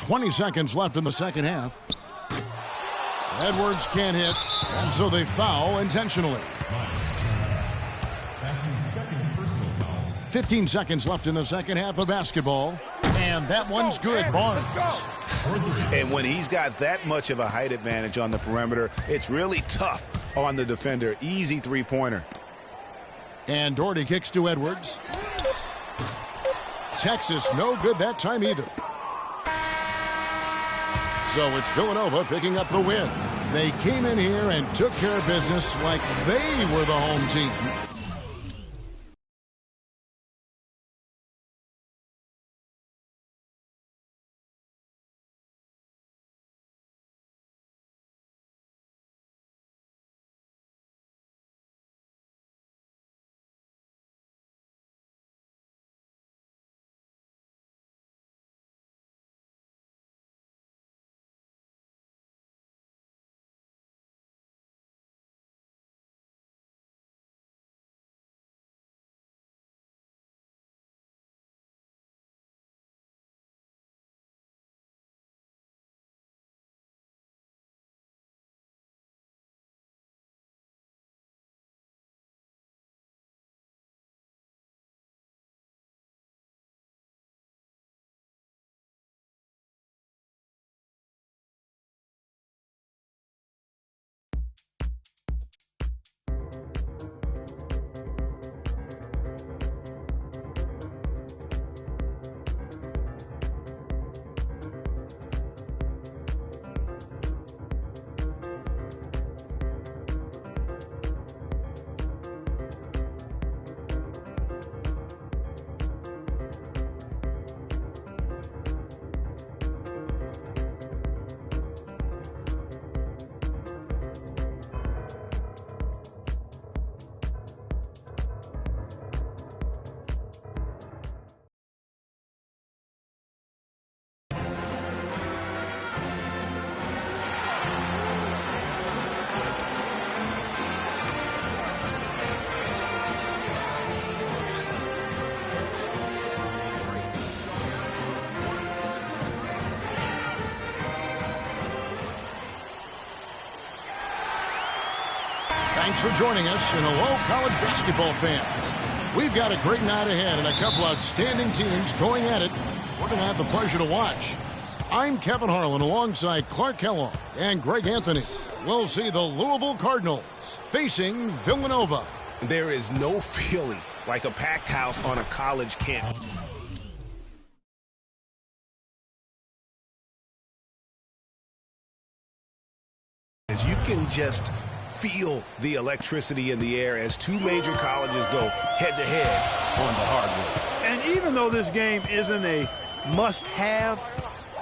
20 seconds left in the second half. Edwards can't hit, and so they foul intentionally. That's his second personal foul. 15 seconds left in the second half of basketball. And that one's good, Barnes. And when he's got that much of a height advantage on the perimeter, it's really tough on the defender. Easy three-pointer. And Doherty kicks to Edwards. Texas no good that time either. So it's Villanova picking up the win. They came in here and took care of business like they were the home team. Thanks for joining us, and hello, college basketball fans. We've got a great night ahead and a couple outstanding teams going at it. We're going to have the pleasure to watch. I'm Kevin Harlan alongside Clark Kellogg and Greg Anthony. We'll see the Louisville Cardinals facing Villanova. There is no feeling like a packed house on a college campus. You can just feel the electricity in the air as two major colleges go head-to-head on the hardwood. And even though this game isn't a must-have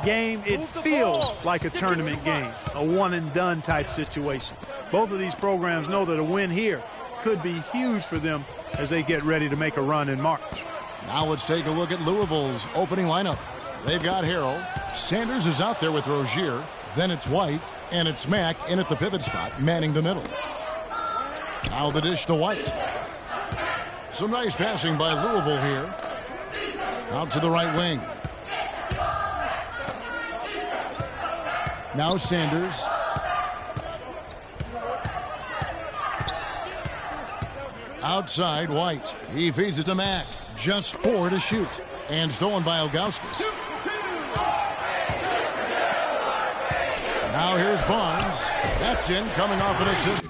game, it feels like a tournament game, a one-and-done type situation. Both of these programs know that a win here could be huge for them as they get ready to make a run in March. Now let's take a look at Louisville's opening lineup. They've got Harrell. Sanders is out there with Rozier. Then it's White. And it's Mack in at the pivot spot, manning the middle. Now the dish to White. Some nice passing by Louisville here. Out to the right wing. Now Sanders. Outside, White. He feeds it to Mack. Just 4 to shoot. And stolen by Ilgauskas. Now here's Barnes. That's in, coming off an assist.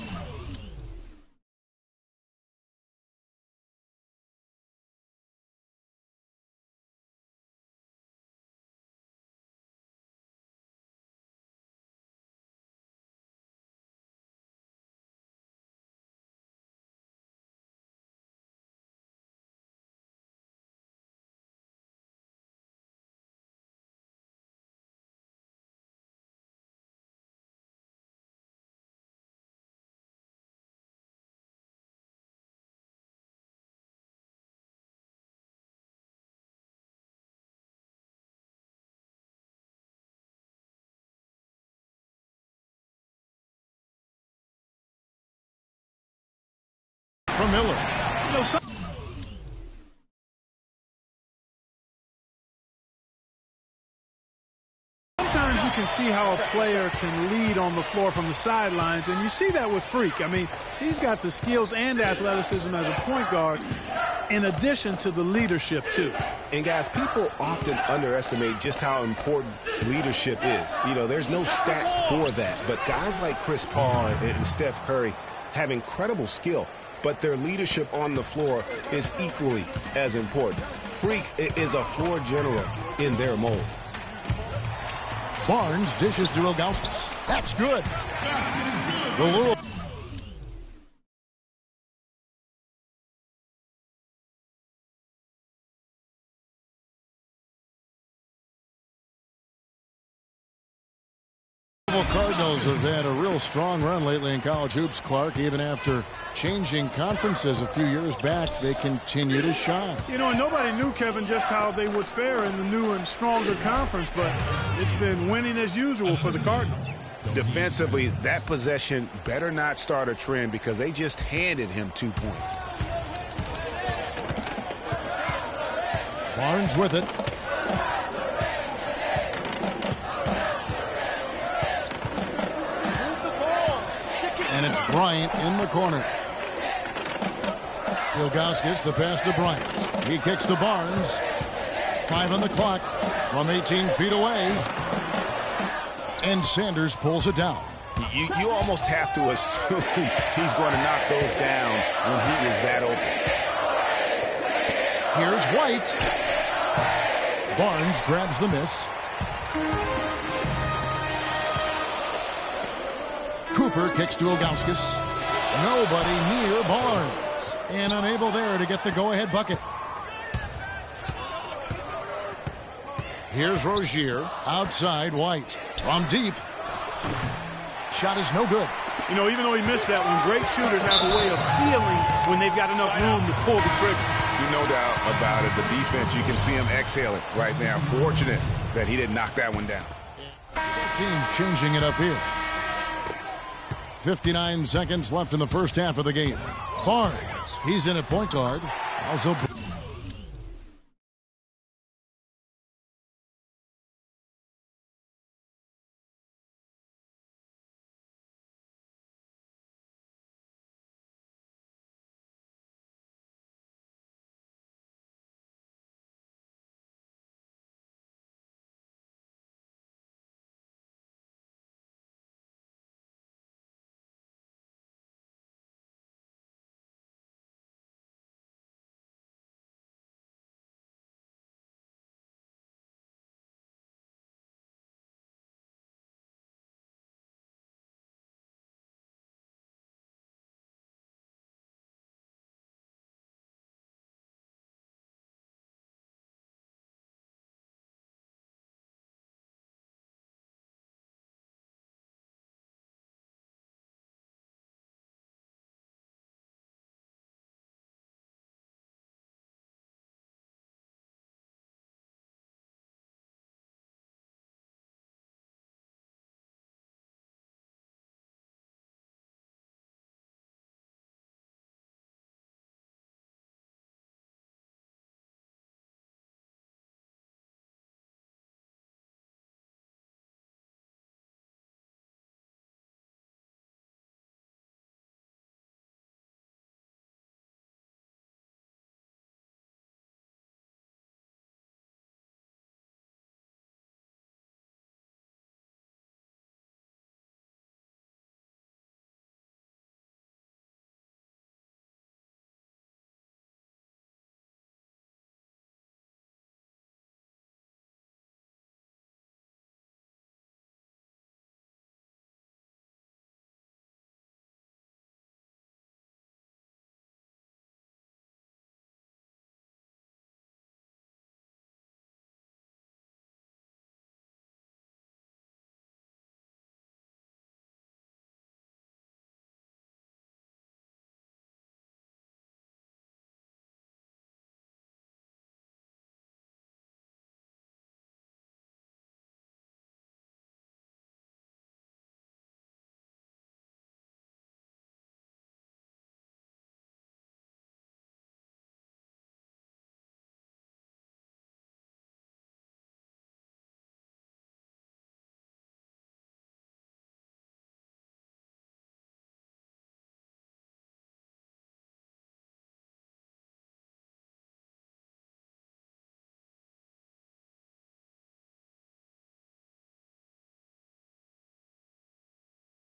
From Miller. you can see how a player can lead on the floor from the sidelines, and you see that with Freak. I mean, he's got the skills and athleticism as a point guard in addition to the leadership, too. And, guys, people often underestimate just how important leadership is. You know, there's no stat for that, but guys like Chris Paul and Steph Curry have incredible skill, but their leadership on the floor is equally as important. Freak is a floor general in their mold. Barnes dishes to Ilgauskas. That's good. The Louisville Cardinals have had a real strong run lately in college hoops, Clark. Even after changing conferences a few years back, they continue to shine. You know, and nobody knew, Kevin, just how they would fare in the new and stronger conference, but it's been winning as usual for the Cardinals. Defensively, that possession better not start a trend because they just handed him 2 points. Barnes with it. And it's Bryant in the corner. Ilgauskas, the pass to Bryant. He kicks to Barnes. 5 on the clock from 18 feet away. And Sanders pulls it down. You almost have to assume he's going to knock those down when he is that open. Here's White. Barnes grabs the miss. Cooper kicks to Ilgauskas. Nobody near Barnes. And unable there to get the go-ahead bucket. Here's Rozier. Outside, White. From deep. Shot is no good. You know, even though he missed that one, great shooters have a way of feeling when they've got enough room to pull the trigger. No doubt about it. The defense, you can see him exhaling right now. Fortunate that he didn't knock that one down. Teams changing it up here. 59 seconds left in the first half of the game. Barnes, he's in at point guard. Also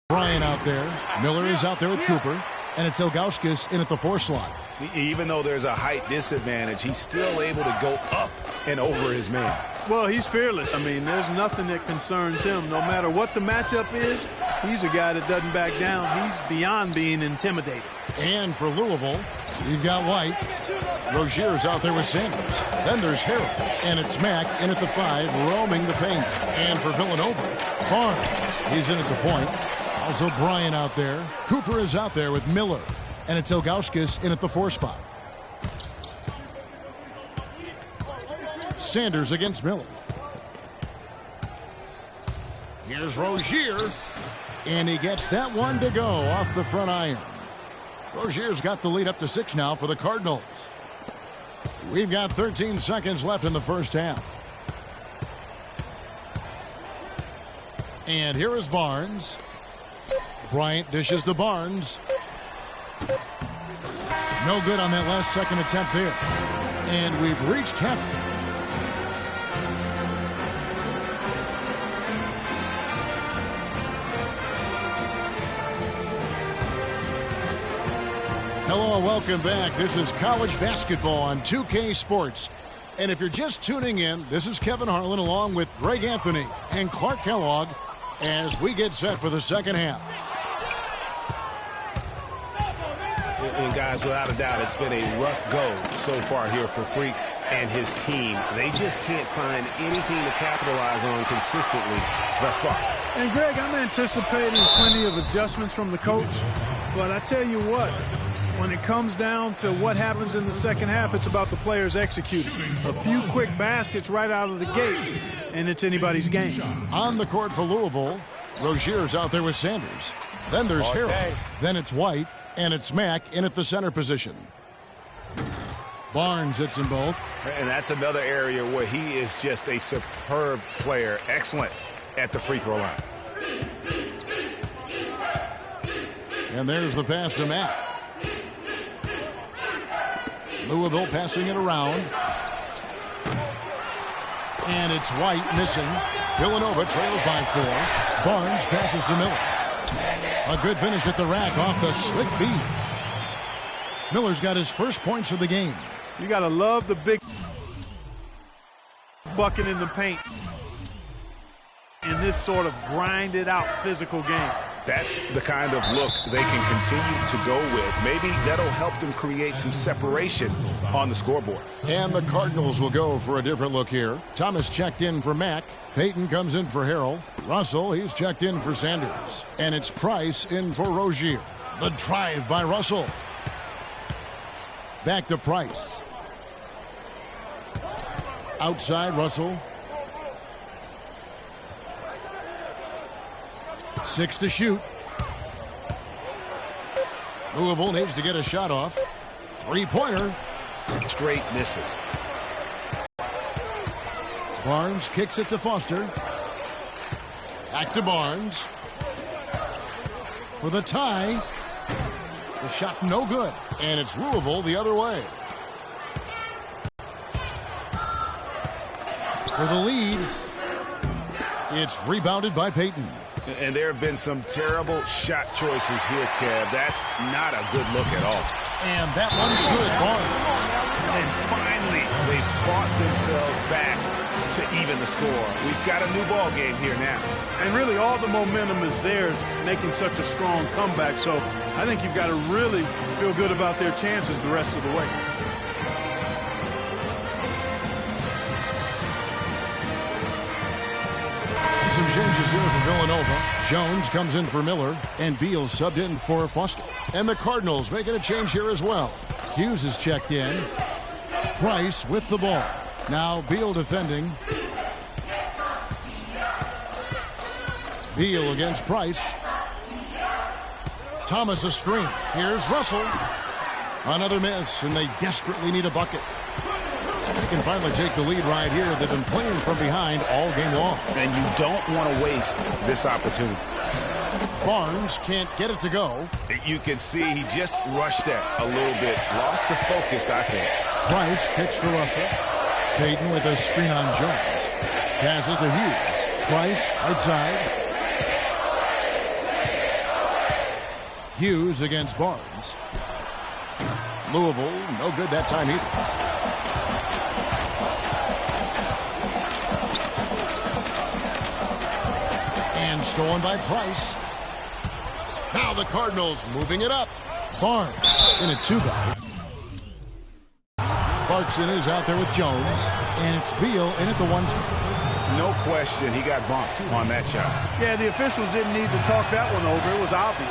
Bryant out there. Miller is out there with Cooper. And it's Ilgauskas in at the 4 slot. Even though there's a height disadvantage, he's still able to go up and over his man. Well, he's fearless. I mean, there's nothing that concerns him. No matter what the matchup is, he's a guy that doesn't back down. He's beyond being intimidated. And for Louisville, you've got White. Rozier's out there with Sanders. Then there's Harrell. And it's Mack in at the 5, roaming the paint. And for Villanova, Barnes. He's in at the point. Also Bryant out there. Cooper is out there with Miller. And it's Ilgauskas in at the 4 spot. Sanders against Miller. Here's Rozier. And he gets that one to go off the front iron. Rozier's got the lead up to 6 now for the Cardinals. We've got 13 seconds left in the first half. And here is Barnes. Bryant dishes to Barnes. No good on that last second attempt there. And we've reached half. Hello and welcome back. This is college basketball on 2K Sports. And if you're just tuning in, this is Kevin Harlan along with Greg Anthony and Clark Kellogg as we get set for the second half. And guys, without a doubt, it's been a rough go so far here for Freak and his team. They just can't find anything to capitalize on consistently thus far. And Greg, I'm anticipating plenty of adjustments from the coach. But I tell you what, when it comes down to what happens in the second half, it's about the players executing. A few quick baskets right out of the gate, and it's anybody's game. On the court for Louisville, Rozier's out there with Sanders. Then there's Harrell. Then it's White. And it's Mack in at the center position. Barnes hits them both. And that's another area where he is just a superb player. Excellent at the free throw line. And there's the pass to Mack. Louisville passing it around. And it's White missing. Villanova trails by 4. Barnes passes to Miller. A good finish at the rack off the slick feed. Miller's got his first points of the game. You got to love the big bucket in the paint in this sort of grinded out physical game. That's the kind of look they can continue to go with. Maybe that'll help them create some separation on the scoreboard. And the Cardinals will go for a different look here. Thomas checked in for Mack. Payton comes in for Harrell. Russell, he's checked in for Sanders. And it's Price in for Rozier. The drive by Russell. Back to Price. Outside Russell. 6 to shoot. Louisville needs to get a shot off. 3-pointer. Straight misses. Barnes kicks it to Foster. Back to Barnes. For the tie. The shot no good. And it's Louisville the other way. For the lead. It's rebounded by Payton. And there have been some terrible shot choices here, Kev. That's not a good look at all. And that one's good, Barnes. And finally, they fought themselves back to even the score. We've got a new ball game here now. And really all the momentum is theirs, making such a strong comeback. So I think you've got to really feel good about their chances the rest of the way. Some changes here for Villanova. Jones comes in for Miller, and Beal subbed in for Foster. And the Cardinals making a change here as well. Hughes is checked in. Price with the ball. Now Beal defending. Beal against Price. Thomas a screen. Here's Russell. Another miss, and they desperately need a bucket. They can finally take the lead right here. They've been playing from behind all game long. And you don't want to waste this opportunity. Barnes can't get it to go. You can see he just rushed that a little bit. Lost the focus, I think. Price kicks to Russell. Payton with a screen on Jones. Passes to Hughes. Price outside. Hughes against Barnes. Louisville, no good that time either. And stolen by Price. Now the Cardinals moving it up. Barnes in a 2-guard. Clarkson is out there with Jones. And it's Beal in at the 1 spot. No question, he got bumped on that shot. Yeah, the officials didn't need to talk that one over. It was obvious.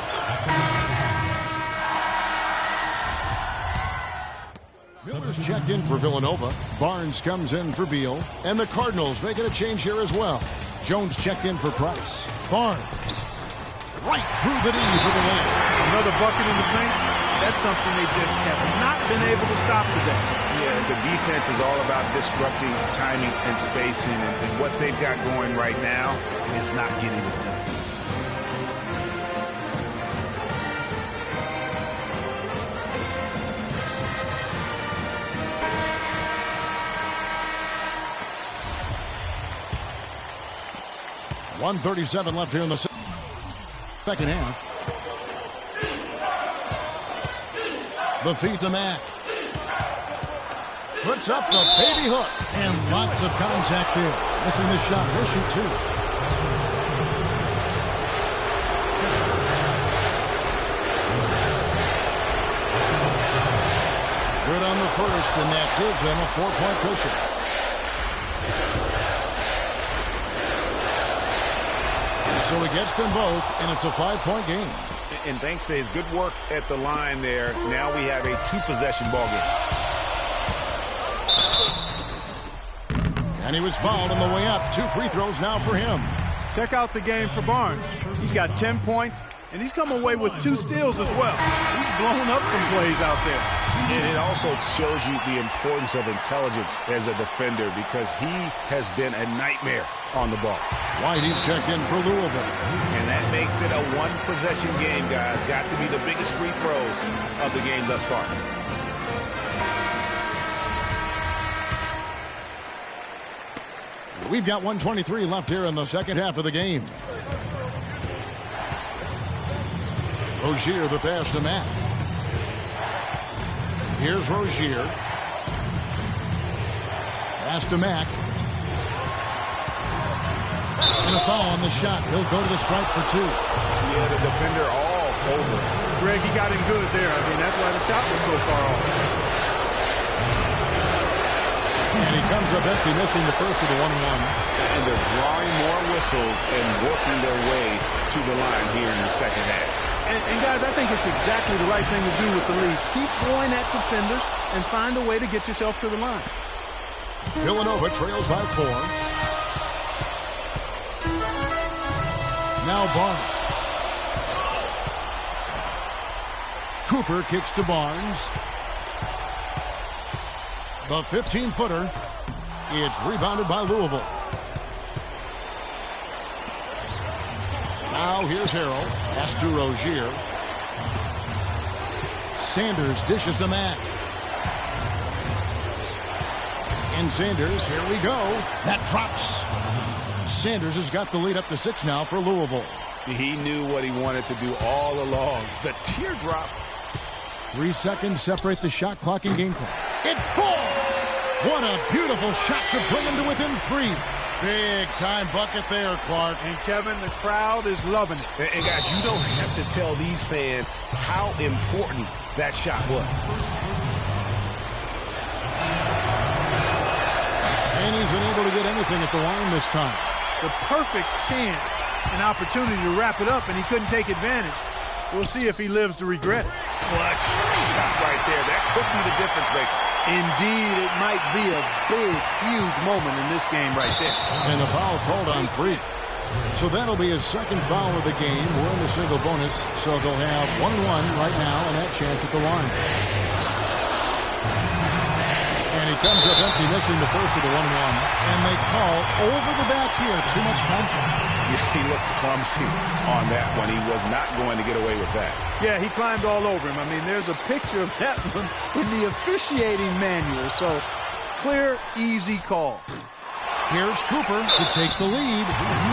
Miller's checked in for Villanova. Barnes comes in for Beal. And the Cardinals making a change here as well. Jones checked in for Price. Barnes right through the knee for the win. Another bucket in the paint. That's something they just have not been able to stop today. Yeah, the defense is all about disrupting timing and spacing, and what they've got going right now is not getting it done. .137 left here in the second half. The feed to Mack. Puts up the baby hook. And lots of contact there. Missing the shot. He'll shoot 2. Good on the first, and that gives them a 4-point cushion. So he gets them both, and it's a 5-point game. And thanks to his good work at the line there, now we have a 2-possession ball game. And he was fouled on the way up. 2 free throws now for him. Check out the game for Barnes. He's got 10 points, and he's come away with 2 steals as well. He's blown up some plays out there. And it also shows you the importance of intelligence as a defender, because he has been a nightmare on the ball. Whitey's checked in for Louisville. And that makes it a 1-possession game, guys. Got to be the biggest free throws of the game thus far. We've got 1:23 left here in the second half of the game. Rozier, the pass to Mack. Here's Rozier. Pass to Mack. And a foul on the shot. He'll go to the stripe for 2. Yeah, the defender all over. Greg, he got him good there. I mean, that's why the shot was so far off. And he comes up empty, missing the first of the 1-1. And they're drawing more whistles and working their way to the line here in the second half. And guys, I think it's exactly the right thing to do with the lead. Keep going at defenders and find a way to get yourself to the line. Villanova trails by 4. Now Barnes. Cooper kicks to Barnes. The 15-footer. It's rebounded by Louisville. Now here's Harrell. Pass to Rozier. Sanders dishes to Mack. And Sanders, here we go. That drops. Sanders has got the lead up to 6 now for Louisville. He knew what he wanted to do all along. The teardrop. 3 seconds separate the shot clock and game clock. It falls! What a beautiful shot to bring him to within 3. Big time bucket there, Clark. And Kevin, the crowd is loving it. And guys, you don't have to tell these fans how important that shot was. And he's unable to get anything at the line this time. The perfect chance and opportunity to wrap it up, and he couldn't take advantage. We'll see if he lives to regret it. Clutch shot right there. That could be the difference maker. Indeed, it might be a big, huge moment in this game right there. And the foul called on Freak. So that'll be his second foul of the game. We're in the single bonus, so they'll have 1-1 right now and that chance at the line. And he comes up empty, missing the first of the 1-1. And they call over the back here. Too much contact. Yeah, he looked clumsy on that one. He was not going to get away with that. Yeah, he climbed all over him. I mean, there's a picture of that one in the officiating manual. So, clear, easy call. Here's Cooper to take the lead.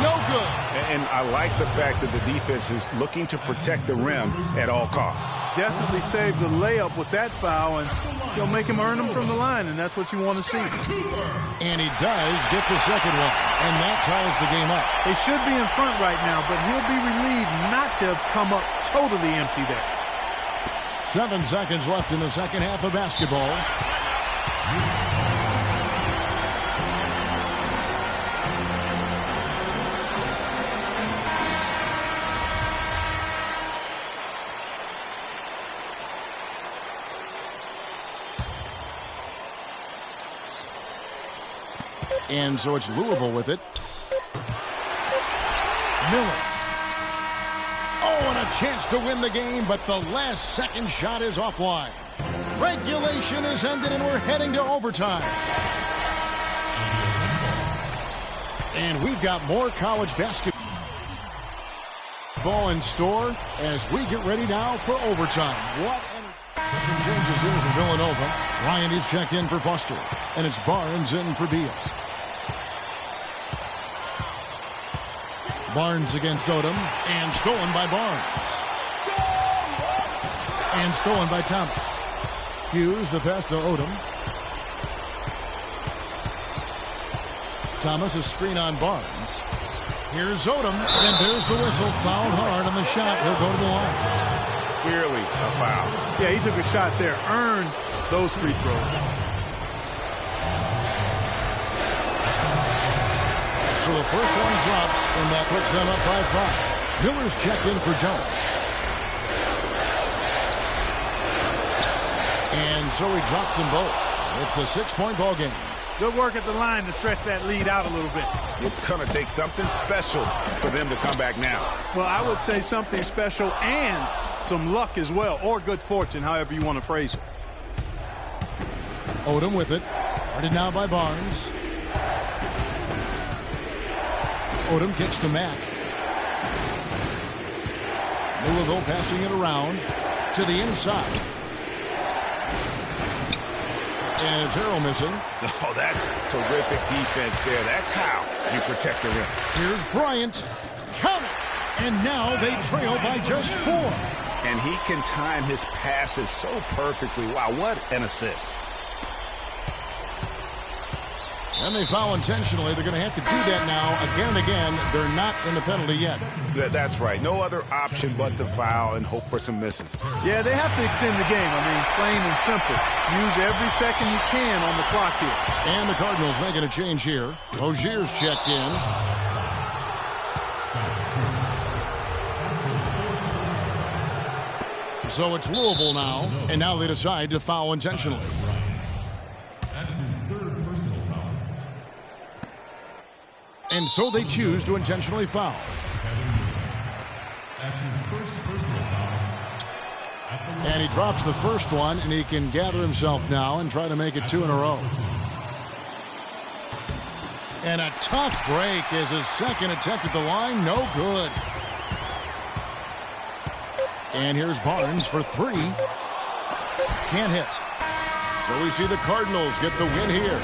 No good. And I like the fact that the defense is looking to protect the rim at all costs. Definitely saved the layup with that foul, and you'll make him earn them from the line, and that's what you want to see. And he does get the second one, and that ties the game up. They should be in front right now, but he'll be relieved not to have come up totally empty there. 7 seconds left in the second half of basketball. And so it's Louisville with it. Miller. Oh, and a chance to win the game, but the last second shot is offline. Regulation is ended, and we're heading to overtime. And we've got more college basketball in store as we get ready now for overtime. Some changes here for Villanova. Ryan is checked in for Foster, and it's Barnes in for Beal. Barnes against Odom, and stolen by Barnes. And stolen by Thomas. Hughes, the pass to Odom. Thomas, a screen on Barnes. Here's Odom, and there's the whistle. Fouled hard on the shot. He'll go to the line. Clearly a foul. Yeah, he took a shot there. Earned those free throws. So the first one drops, and that puts them up by 5. Miller's checked in for Jones. And so he drops them both. It's a 6-point ball game. Good work at the line to stretch that lead out a little bit. It's going to take something special for them to come back now. Well, I would say something special and some luck as well, or good fortune, however you want to phrase it. Odom with it. Guarded now by Barnes. Odom kicks to Mack. Louisville passing it around to the inside. And it's Harrell missing. Oh, that's terrific defense there. That's how you protect the rim. Here's Bryant. Count it! And now they trail by just 4. And he can time his passes so perfectly. Wow, what an assist. And they foul intentionally. They're going to have to do that now again and again. They're not in the penalty yet. That's right. No other option but to foul and hope for some misses. Yeah, they have to extend the game. I mean, plain and simple. Use every second you can on the clock here. And the Cardinals making a change here. Rozier's checked in. So it's Louisville now. And now they decide to foul intentionally. That's his third personal foul. And so they choose to intentionally foul. That's his first personal foul. And he drops the first one, and he can gather himself now and try to make it 2 in a row. And a tough break as his second attempt at the line, no good. And here's Barnes for 3. Can't hit. So we see the Cardinals get the win here.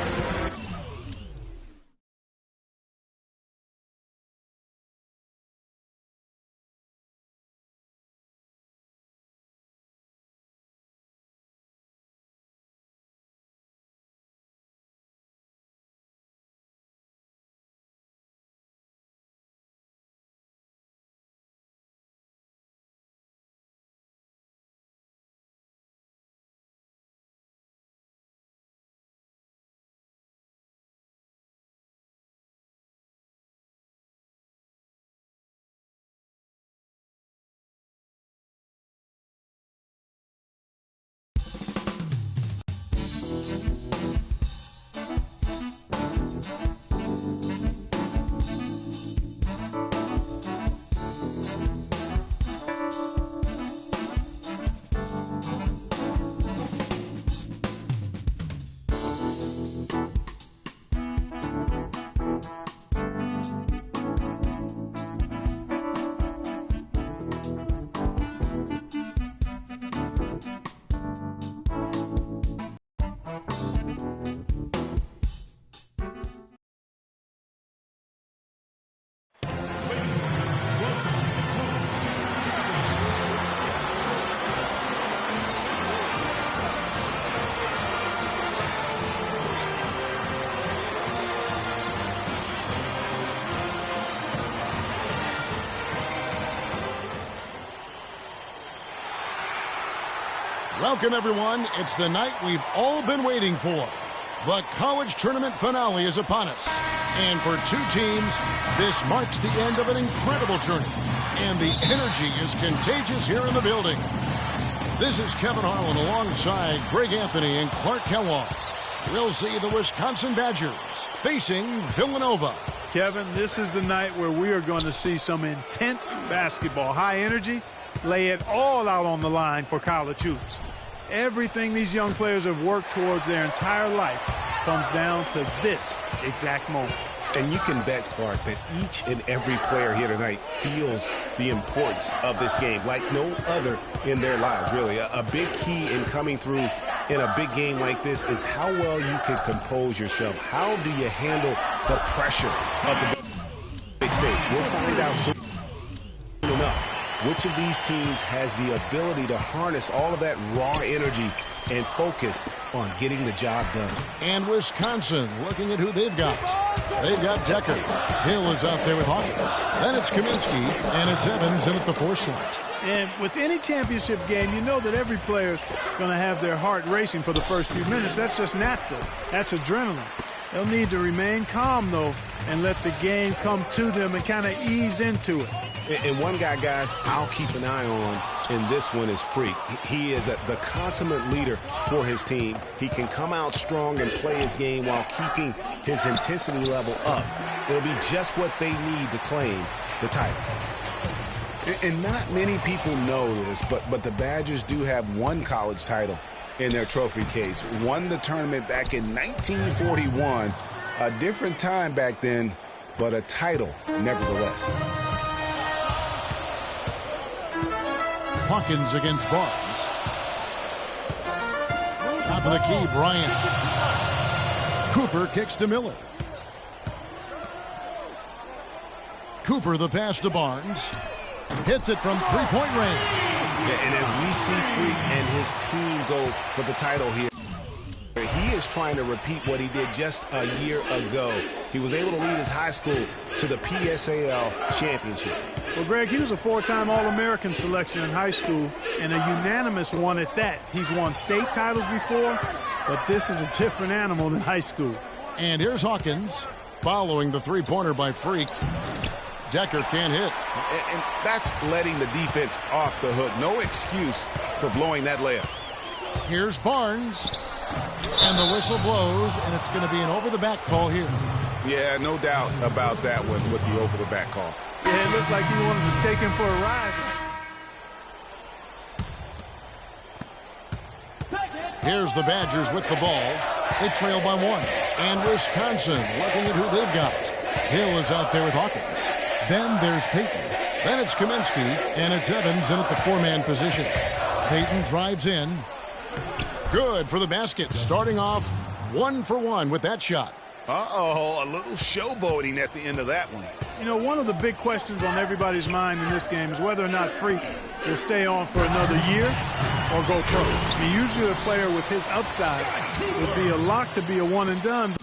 Welcome, everyone. It's the night we've all been waiting for. The college tournament finale is upon us. And for two teams, this marks the end of an incredible journey. And the energy is contagious here in the building. This is Kevin Harlan alongside Greg Anthony and Clark Kellogg. We'll see the Wisconsin Badgers facing Villanova. Kevin, this is the night where we are going to see some intense basketball. High energy, lay it all out on the line for college hoops. Everything these young players have worked towards their entire life comes down to this exact moment. And you can bet, Clark, that each and every player here tonight feels the importance of this game like no other in their lives, really. A big key in coming through in a big game like this is how well you can compose yourself. How do you handle the pressure of the big stage? We'll find out soon enough which of these teams has the ability to harness all of that raw energy and focus on getting the job done. And Wisconsin looking at who they've got. They've got Decker. Hill is out there with Hawkins. Then it's Kaminsky, and it's Evans in at the 4 slot. And with any championship game, you know that every player is going to have their heart racing for the first few minutes. That's just natural. That's adrenaline. They'll need to remain calm, though, and let the game come to them and kind of ease into it. And one guy, guys, I'll keep an eye on in this one is Freak. He is the consummate leader for his team. He can come out strong and play his game while keeping his intensity level up. It'll be just what they need to claim the title. And not many people know this, but the Badgers do have one college title in their trophy case. Won the tournament back in 1941. A different time back then, but a title nevertheless. Hawkins against Barnes. Top of the key, Bryant. Cooper kicks to Miller. Cooper the pass to Barnes. Hits it from three-point range. Yeah, and as we see Freak and his team go for the title here, he is trying to repeat what he did just a year ago. He was able to lead his high school to the PSAL championship. Well, Greg, he was a 4-time All-American selection in high school and a unanimous one at that. He's won state titles before, but this is a different animal than high school. And here's Hawkins following the three-pointer by Freak. Decker can't hit. And that's letting the defense off the hook. No excuse for blowing that layup. Here's Barnes. And the whistle blows, and it's going to be an over-the-back call here. Yeah, no doubt about that one with the over-the-back call. Yeah, it looked like he wanted to take him for a ride. Here's the Badgers with the ball. They trail by 1. And Wisconsin looking at who they've got. Hill is out there with Hawkins. Then there's Payton. Then it's Kaminsky, and it's Evans in at the 4-man position. Payton drives in. Good for the basket. Starting off 1 for 1 with that shot. Uh-oh, a little showboating at the end of that one. You know, one of the big questions on everybody's mind in this game is whether or not Freak will stay on for another year or go pro. I mean, usually a player with his upside would be a lock to be a one-and-done.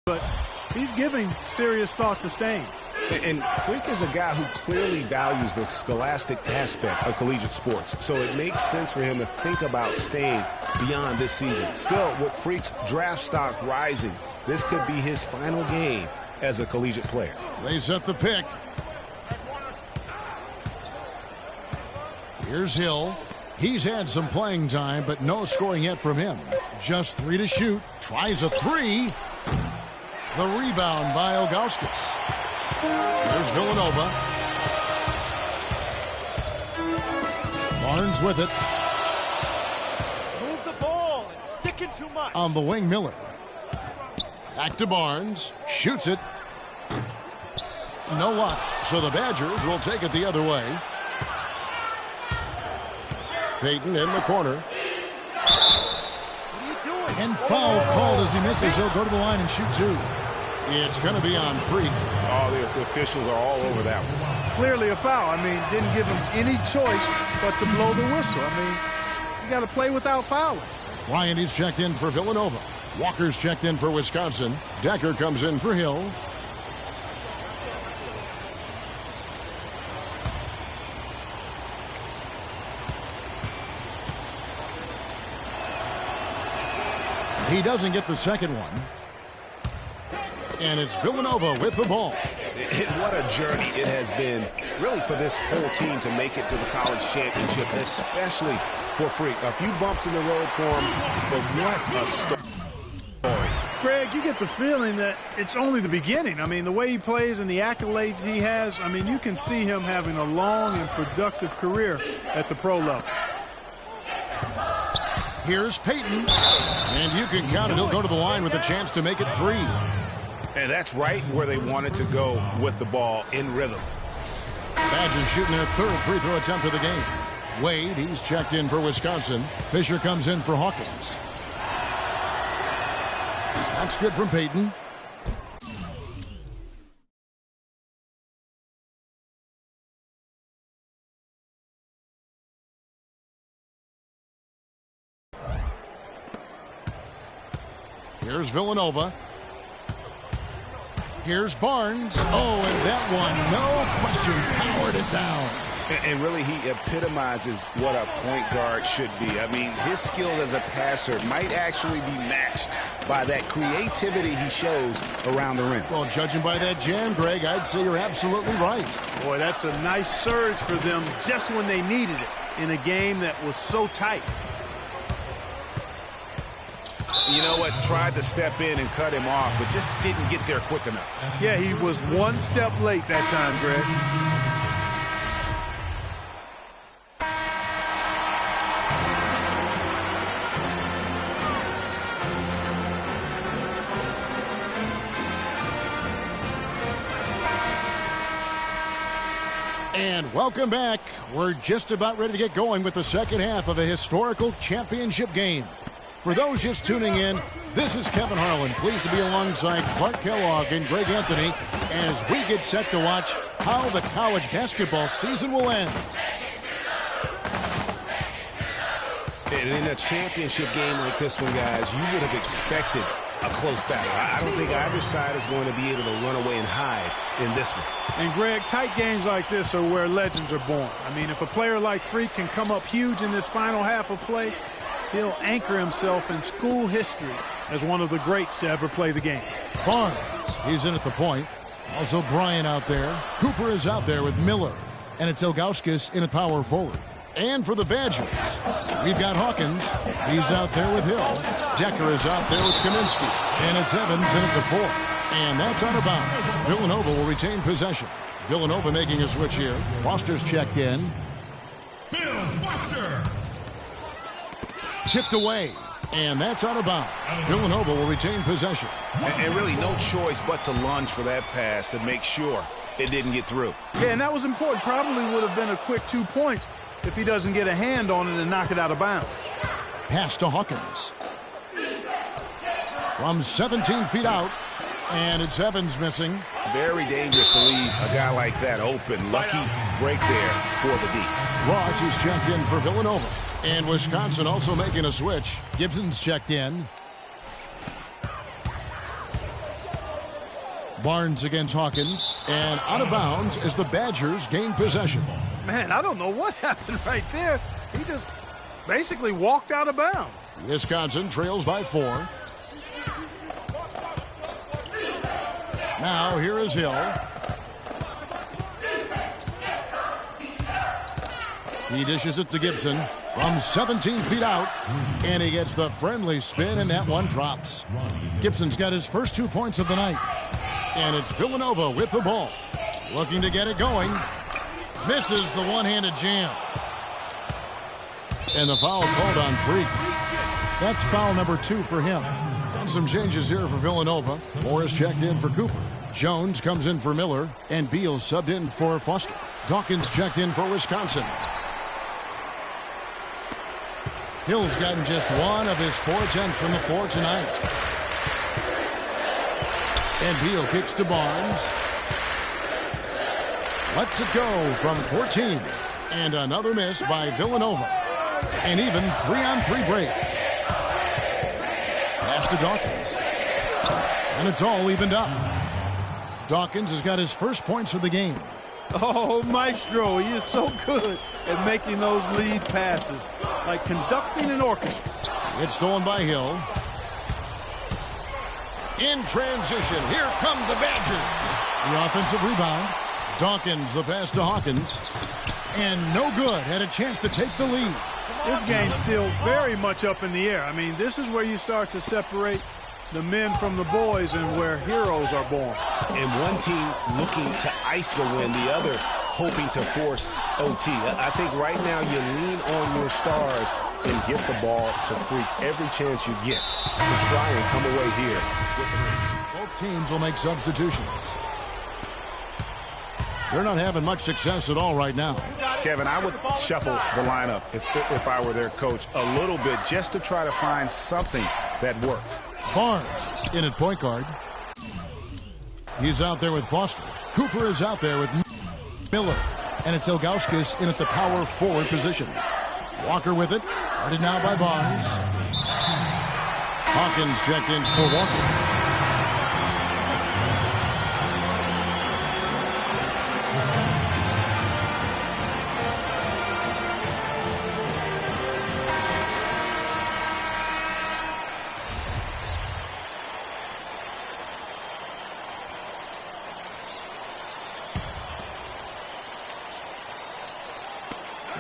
But he's giving serious thought to staying. And Freak is a guy who clearly values the scholastic aspect of collegiate sports, so it makes sense for him to think about staying beyond this season. Still, with Freak's draft stock rising, this could be his final game as a collegiate player. They set the pick. Here's Hill. He's had some playing time, but no scoring yet from him. Just 3 to shoot. Tries a 3. The rebound by Ilgauskas. There's Villanova. Barnes with it. Move the ball. It's sticking too much. On the wing, Miller. Back to Barnes. Shoots it. No luck. So the Badgers will take it the other way. Payton in the corner. What are you doing? And foul called as he misses. He'll go to the line and shoot 2. It's going to be on Freak. Oh, the officials are all over that one. Clearly a foul. I mean, didn't give him any choice but to blow the whistle. I mean, you got to play without fouling. Ryan is checked in for Villanova. Walker's checked in for Wisconsin. Decker comes in for Hill. He doesn't get the second one. And it's Villanova with the ball. What a journey it has been, really, for this whole team to make it to the college championship, especially for Freak. A few bumps in the road for him, but what a story. Greg, you get the feeling that it's only the beginning. I mean, the way he plays and the accolades he has, I mean, you can see him having a long and productive career at the pro level. Here's Payton. And you can count it. He'll go to the line with a chance to make it 3. And that's right where they wanted to go with the ball, in rhythm. Badgers shooting their 3rd free throw attempt of the game. Wade, he's checked in for Wisconsin. Fisher comes in for Hawkins. That's good from Payton. Here's Villanova. Here's Barnes. Oh, and that one, no question, powered it down. And really, he epitomizes what a point guard should be. I mean, his skill as a passer might actually be matched by that creativity he shows around the rim. Well, judging by that jam, Greg, I'd say you're absolutely right. Boy, that's a nice surge for them just when they needed it in a game that was so tight. You know what? Tried to step in and cut him off, but just didn't get there quick enough. Yeah, he was one step late that time, Greg. And welcome back. We're just about ready to get going with the second half of a historical championship game. For those just tuning in, this is Kevin Harlan, pleased to be alongside Clark Kellogg and Greg Anthony as we get set to watch how the college basketball season will end. And in a championship game like this one, guys, you would have expected a close battle. I don't think either side is going to be able to run away and hide in this one. And, Greg, tight games like this are where legends are born. I mean, if a player like Freak can come up huge in this final half of play, he'll anchor himself in school history as one of the greats to ever play the game. Barnes, he's in at the point. Also Bryant out there. Cooper is out there with Miller. And it's Ilgauskas in at power forward. And for the Badgers, we've got Hawkins. He's out there with Hill. Decker is out there with Kaminsky. And it's Evans in at the 4. And that's out of bounds. Villanova will retain possession. Villanova making a switch here. Foster's checked in. Phil Foster. Tipped away. And that's out of bounds. Villanova will retain possession. And really no choice but to lunge for that pass to make sure it didn't get through. Yeah, and that was important. Probably would have been a quick 2 points if he doesn't get a hand on it and knock it out of bounds. Pass to Hawkins. From 17 feet out. And it's Evans missing. Very dangerous to leave a guy like that open. Lucky break there for the D. Ross is checked in for Villanova. And Wisconsin also making a switch. Gibson's checked in. Barnes against Hawkins. And out of bounds as the Badgers gain possession. Man, I don't know what happened right there. He just basically walked out of bounds. Wisconsin trails by 4. Now here is Hill. He dishes it to Gibson from 17 feet out. And he gets the friendly spin, and that one drops. Gibson's got his first 2 points of the night. And it's Villanova with the ball. Looking to get it going. Misses the one-handed jam. And the foul called on Freak. That's foul number 2 for him. And some changes here for Villanova. Morris checked in for Cooper. Jones comes in for Miller. And Beal subbed in for Foster. Dawkins checked in for Wisconsin. Hill's gotten just 1 of his 4 attempts from the floor tonight. And Beal kicks to Barnes. Lets it go from 14. And another miss by Villanova. An even 3-on-3 break. Pass to Dawkins. And it's all evened up. Dawkins has got his first points of the game. Oh, Maestro, he is so good at making those lead passes, like conducting an orchestra. It's stolen by Hill. In transition, here come the Badgers. The offensive rebound. Dawkins, the pass to Hawkins. And no good. Had a chance to take the lead. This game's still very much up in the air. I mean, this is where you start to separate the men from the boys and where heroes are born. And one team looking to ice the win, the other hoping to force OT. I think right now you lean on your stars and get the ball to Freak every chance you get to try and come away here with the win. Both teams will make substitutions. They're not having much success at all right now. Kevin, I would shuffle the lineup if I were their coach a little bit just to try to find something that works. Barnes in at point guard. He's out there with Foster. Cooper is out there with Miller. And it's Ilgauskas in at the power forward position. Walker with it. Guarded now by Barnes. Hawkins checked in for Walker.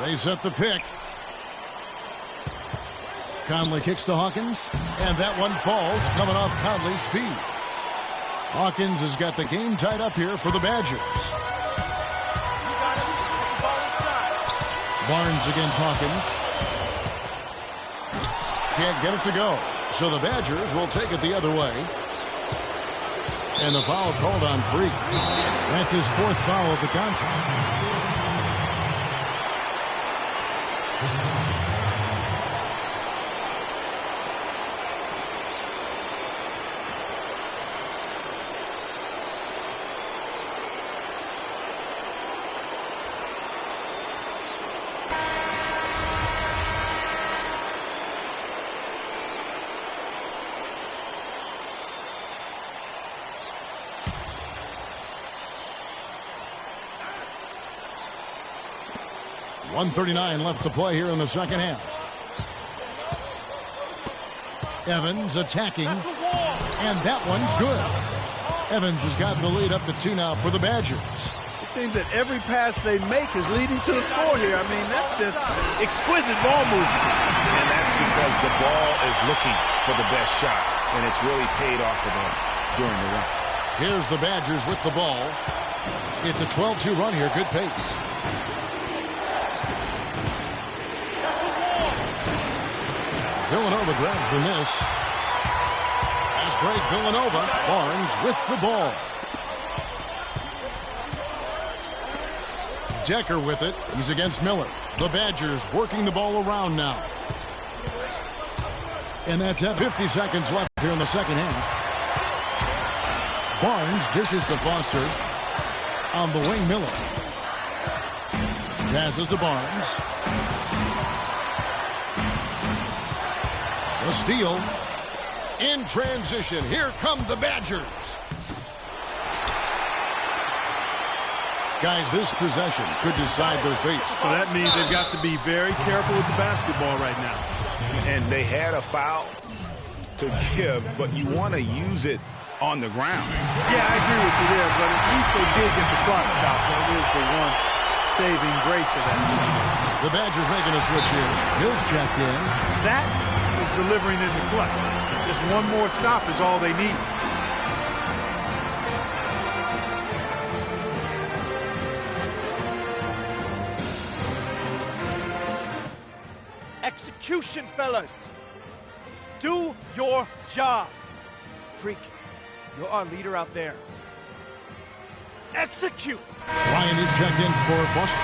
They set the pick. Conley kicks to Hawkins, and that one falls coming off Conley's feet. Hawkins has got the game tied up here for the Badgers. Barnes against Hawkins. Can't get it to go, so the Badgers will take it the other way. And the foul called on Freak. That's his fourth foul of the contest. .139 left to play here in the second half. Evans attacking, and that one's good. Evans has got the lead up to 2 now for the Badgers. It seems that every pass they make is leading to a score here. I mean, that's just exquisite ball movement. And that's because the ball is looking for the best shot, and it's really paid off for them during the run. Here's the Badgers with the ball. It's a 12-2 run here, good pace. Villanova grabs the miss. Fast break, Villanova. Barnes with the ball. Decker with it. He's against Miller. The Badgers working the ball around now. And that's at 50 seconds left here in the second half. Barnes dishes to Foster. On the wing, Miller. Passes to Barnes. The steal. In transition. Here come the Badgers. Guys, this possession could decide their fate. So that means they've got to be very careful with the basketball right now. And they had a foul to give, but you want to use it on the ground. Yeah, I agree with you there, but at least they did get the clock stopped. That is the one saving grace of that situation. The Badgers making a switch here. Hill's checked in. That is delivering in the clutch. Just one more stop is all they need. Execution, fellas. Do your job. Freak, you're our leader out there. Execute. Ryan is checked in for Foster.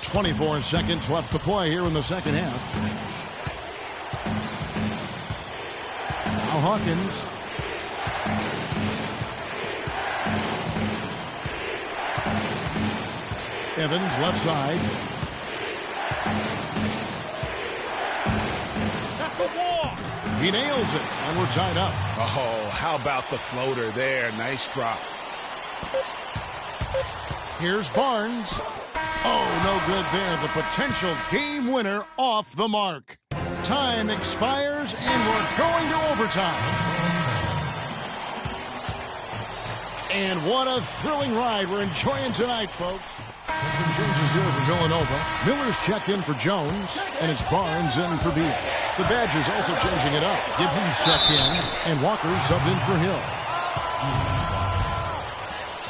24 seconds left to play here in the second half. Now Hawkins. Evans left side. He nails it, and we're tied up. Oh, how about the floater there? Nice drop. Here's Barnes. Oh, no good there. The potential game winner off the mark. Time expires, and we're going to overtime. And what a thrilling ride we're enjoying tonight, folks. Some changes here for Villanova. Miller's checked in for Jones, and it's Barnes in for Beal. The Badgers also changing it up. Gibson's checked in, and Walker subbed in for Hill.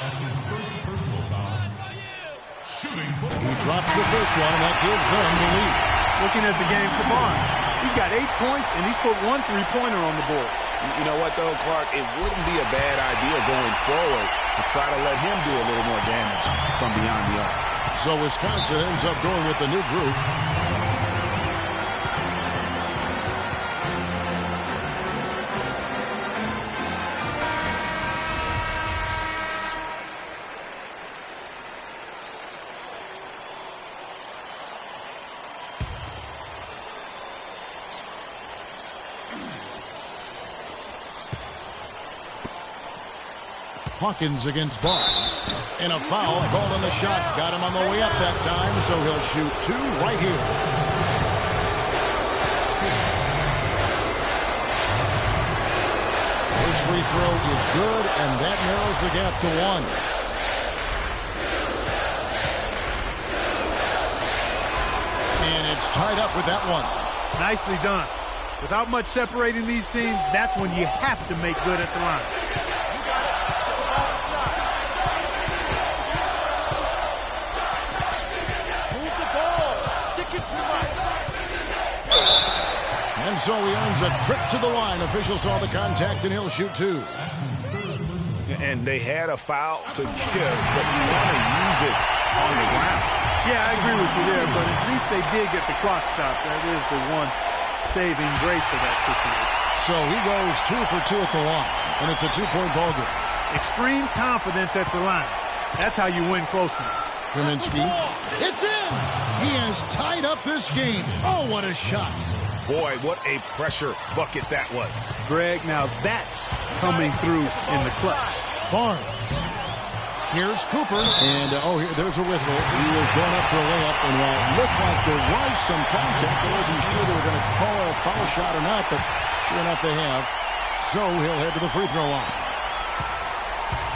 That's his first personal foul. Shooting football. He drops the first one, and that gives them the lead. Looking at the game for Barnes, he's got 8 points, and he's put 1 3-pointer on the board. You know what, though, Clark? It wouldn't be a bad idea going forward to try to let him do a little more damage from beyond the arc. So Wisconsin ends up going with the new group. Hawkins against Barnes. And a foul called on the shot. Got him on the way up that time, so he'll shoot 2 right here. First free throw is good, and that narrows the gap to 1. And it's tied up with that one. Nicely done. Without much separating these teams, that's when you have to make good at the line. And so he earns a trip to the line. Officials saw the contact, and he'll shoot 2. And they had a foul to give, but you want to use it on the ground. Yeah, I agree with you there, but at least they did get the clock stopped. That is the one saving grace of that situation. So he goes 2 for 2 at the line, and it's a 2-point ball game. Extreme confidence at the line. That's how you win close now. Kaminsky. It's in! He has tied up this game. Oh, what a shot. Boy, what a pressure bucket that was. Greg, now that's coming through in the clutch. Barnes. Here's Cooper. And, there's a whistle. He was going up for a layup, and while it looked like there was some contact, I wasn't sure they were going to call a foul shot or not, but sure enough they have. So he'll head to the free throw line.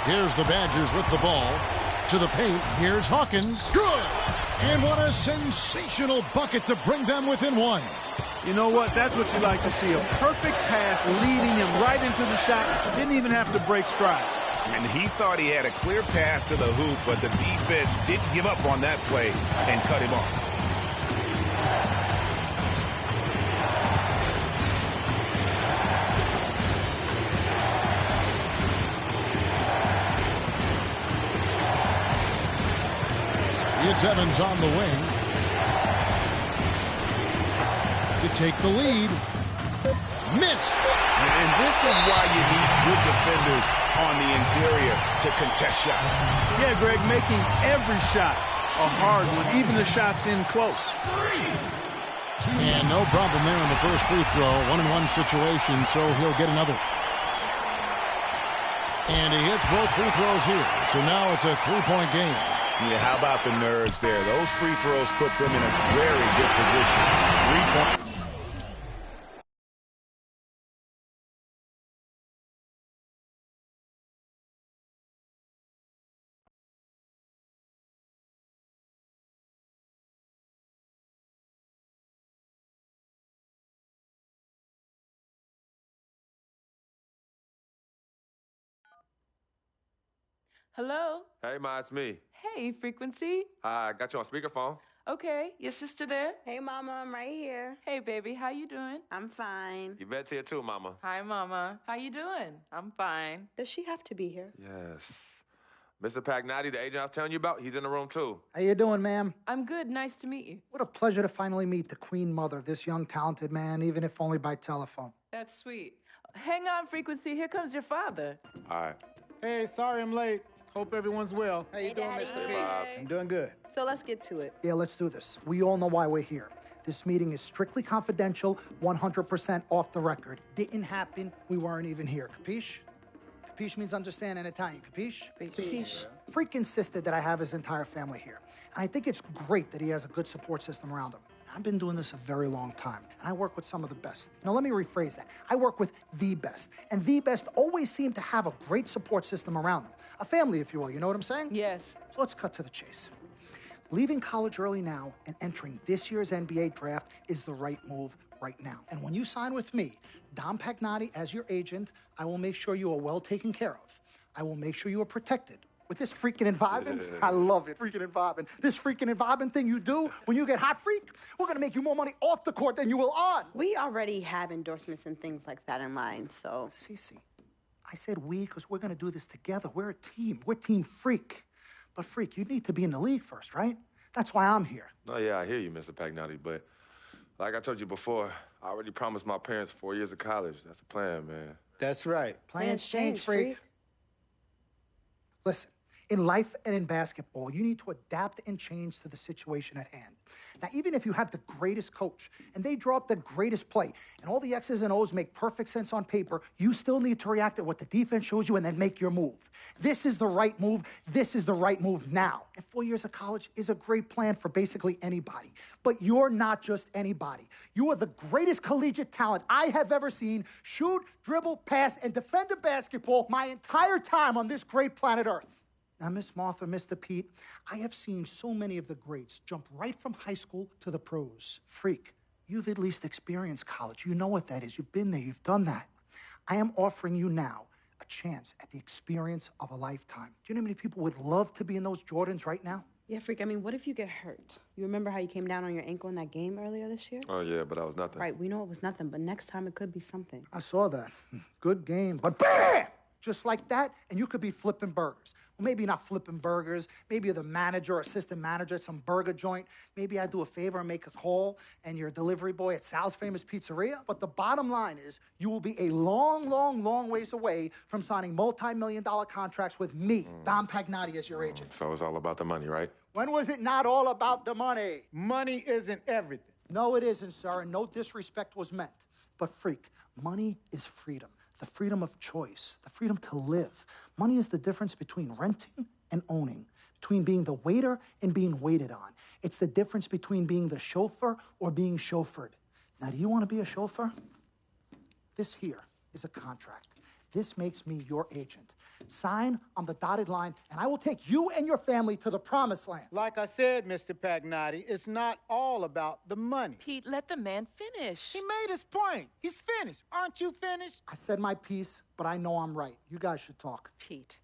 Here's the Badgers with the ball. To the paint, here's Hawkins. Good! And what a sensational bucket to bring them within 1. You know what? That's what you like to see. A perfect pass leading him right into the shot. Didn't even have to break stride. And he thought he had a clear path to the hoop, but the defense didn't give up on that play and cut him off. It's Evans on the wing to take the lead. Missed. And this is why you need good defenders on the interior to contest shots. Yeah, Greg, making every shot a hard one, even the shots in close. And no problem there in the first free throw. 1-on-1 situation, so he'll get another. And he hits both free throws here. So now it's a 3-point game. Yeah, how about the nerds there? Those free throws put them in a very good position. 3-point. Hello? Hey, Ma, it's me. Hey, Frequency. I got you on speakerphone. Okay, your sister there? Hey, Mama, I'm right here. Hey, baby, how you doing? I'm fine. Yvette's here too, Mama. Hi, Mama. How you doing? I'm fine. Does she have to be here? Yes. Mr. Pagnotti, the agent I was telling you about, he's in the room too. How you doing, ma'am? I'm good. Nice to meet you. What a pleasure to finally meet the queen mother of this young, talented man, even if only by telephone. That's sweet. Hang on, Frequency. Here comes your father. All right. Hey, sorry I'm late. Hope everyone's well. How you doing, Daddy. Mr. P? Bobs. I'm doing good. So let's get to it. Yeah, let's do this. We all know why we're here. This meeting is strictly confidential, 100% off the record. Didn't happen. We weren't even here. Capiche? Capiche means understand in Italian. Capiche? Capiche. Freak insisted that I have his entire family here. And I think it's great that he has a good support system around him. I've been doing this a very long time, and I work with some of the best. Now, let me rephrase that. I work with the best, and the best always seem to have a great support system around them. A family, if you will. You know what I'm saying? Yes. So let's cut to the chase. Leaving college early now and entering this year's NBA draft is the right move right now. And when you sign with me, Dom Pagnotti, as your agent, I will make sure you are well taken care of. I will make sure you are protected. With this freaking environment, I love it, freaking environment. This freaking environment thing you do when you get hot, freak, we're gonna make you more money off the court than you will on. We already have endorsements and things like that in mind, so. Cece, I said we because we're gonna do this together. We're a team. We're Team Freak. But Freak, you need to be in the league first, right? That's why I'm here. No, yeah, I hear you, Mr. Pagnotti, but like I told you before, I already promised my parents 4 years of college. That's the plan, man. That's right. Plans change, Freak. Listen. In life and in basketball, you need to adapt and change to the situation at hand. Now, even if you have the greatest coach and they draw up the greatest play and all the X's and O's make perfect sense on paper, you still need to react to what the defense shows you and then make your move. This is the right move. This is the right move now. And 4 years of college is a great plan for basically anybody. But you're not just anybody. You are the greatest collegiate talent I have ever seen shoot, dribble, pass, and defend a basketball my entire time on this great planet Earth. Now, Miss Martha, Mr. Pete, I have seen so many of the greats jump right from high school to the pros. Freak, you've at least experienced college. You know what that is. You've been there. You've done that. I am offering you now a chance at the experience of a lifetime. Do you know how many people would love to be in those Jordans right now? Yeah, Freak, I mean, what if you get hurt? You remember how you came down on your ankle in that game earlier this year? Oh, yeah, but that was nothing. Right, we know it was nothing, but next time it could be something. I saw that. Good game. But bam! Just like that, and you could be flipping burgers. Well, maybe not flipping burgers. Maybe you're the manager or assistant manager at some burger joint. Maybe I do a favor and make a call, and you're a delivery boy at Sal's Famous Pizzeria. But the bottom line is you will be a long, long, long ways away from signing multi-million-dollar contracts with me, Dom Pagnotti, as your agent. So it's all about the money, right? When was it not all about the money? Money isn't everything. No, it isn't, sir, and no disrespect was meant. But, Freak, money is freedom. The freedom of choice, the freedom to live. Money is the difference between renting and owning, between being the waiter and being waited on. It's the difference between being the chauffeur or being chauffeured. Now, do you want to be a chauffeur? This here is a contract. This makes me your agent. Sign on the dotted line, and I will take you and your family to the promised land. Like I said, Mr. Pagnotti, it's not all about the money. Pete, let the man finish. He made his point. He's finished. Aren't you finished? I said my piece, but I know I'm right. You guys should talk. Pete,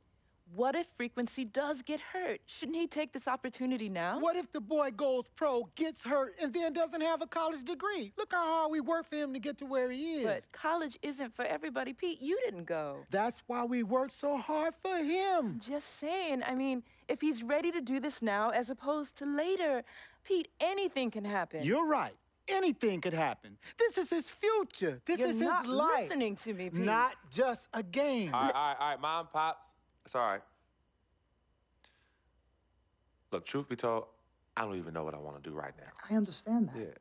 what if Frequency does get hurt? Shouldn't he take this opportunity now? What if the boy goes pro, gets hurt, and then doesn't have a college degree? Look how hard we work for him to get to where he is. But college isn't for everybody. Pete, you didn't go. That's why we work so hard for him. Just saying. I mean, if he's ready to do this now as opposed to later, Pete, anything can happen. You're right. Anything could happen. This is his future. This is his life. You're not listening to me, Pete. Not just a game. All right, Mom, Pops. It's all right. Look, truth be told, I don't even know what I want to do right now. I understand that. Yeah.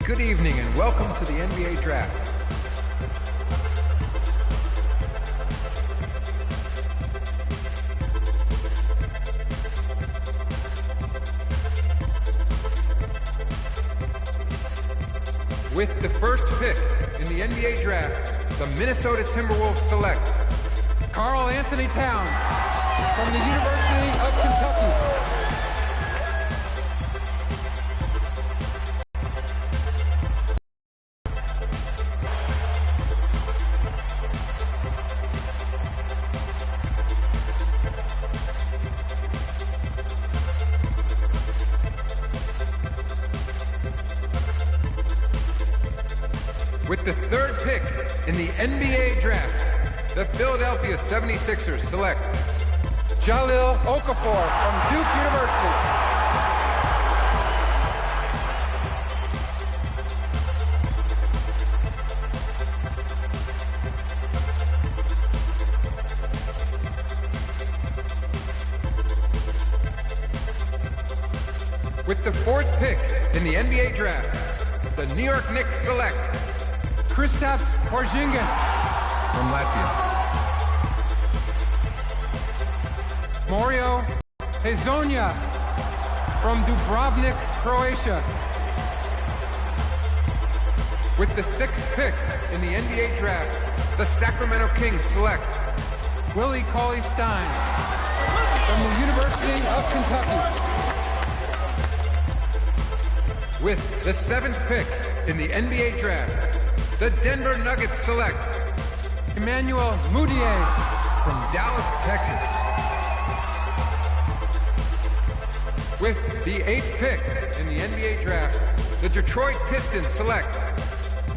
Good evening and welcome to the NBA Draft. With the first pick in the NBA Draft, the Minnesota Timberwolves select Karl Anthony Towns from the University of Kentucky. With the third pick in the NBA Draft, the Philadelphia 76ers select Jahlil Okafor from Duke University. With the 4th pick in the NBA draft, the New York Knicks select Kristaps Porzingis from Latvia. Mario Hezonja from Dubrovnik, Croatia. With the 6th pick in the NBA draft, the Sacramento Kings select Willie Cauley-Stein from the University of Kentucky. With the 7th pick in the NBA draft, the Denver Nuggets select Emmanuel Mudiay from Dallas, Texas. With the 8th pick in the NBA draft, the Detroit Pistons select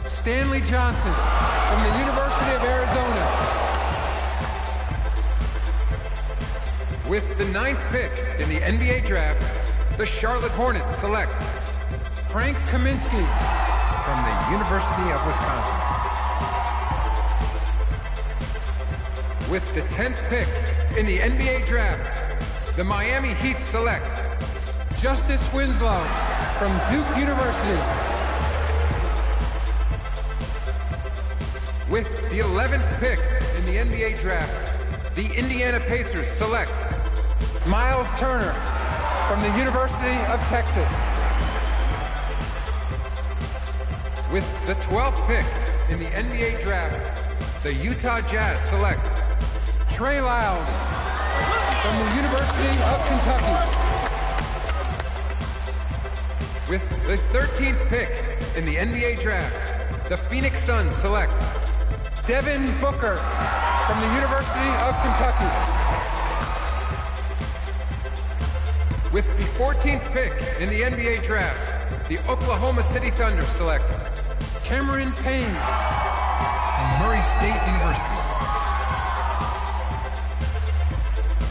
Stanley Johnson from the University of Arizona. With the 9th pick in the NBA draft, the Charlotte Hornets select Frank Kaminsky from the University of Wisconsin. With the 10th pick in the NBA draft, the Miami Heat select Justice Winslow from Duke University. With the 11th pick in the NBA draft, the Indiana Pacers select Miles Turner from the University of Texas. With the 12th pick in the NBA draft, the Utah Jazz select Trey Lyles from the University of Kentucky. With the 13th pick in the NBA draft, the Phoenix Suns select Devin Booker from the University of Kentucky. With the 14th pick in the NBA draft, the Oklahoma City Thunder select Cameron Payne from Murray State University.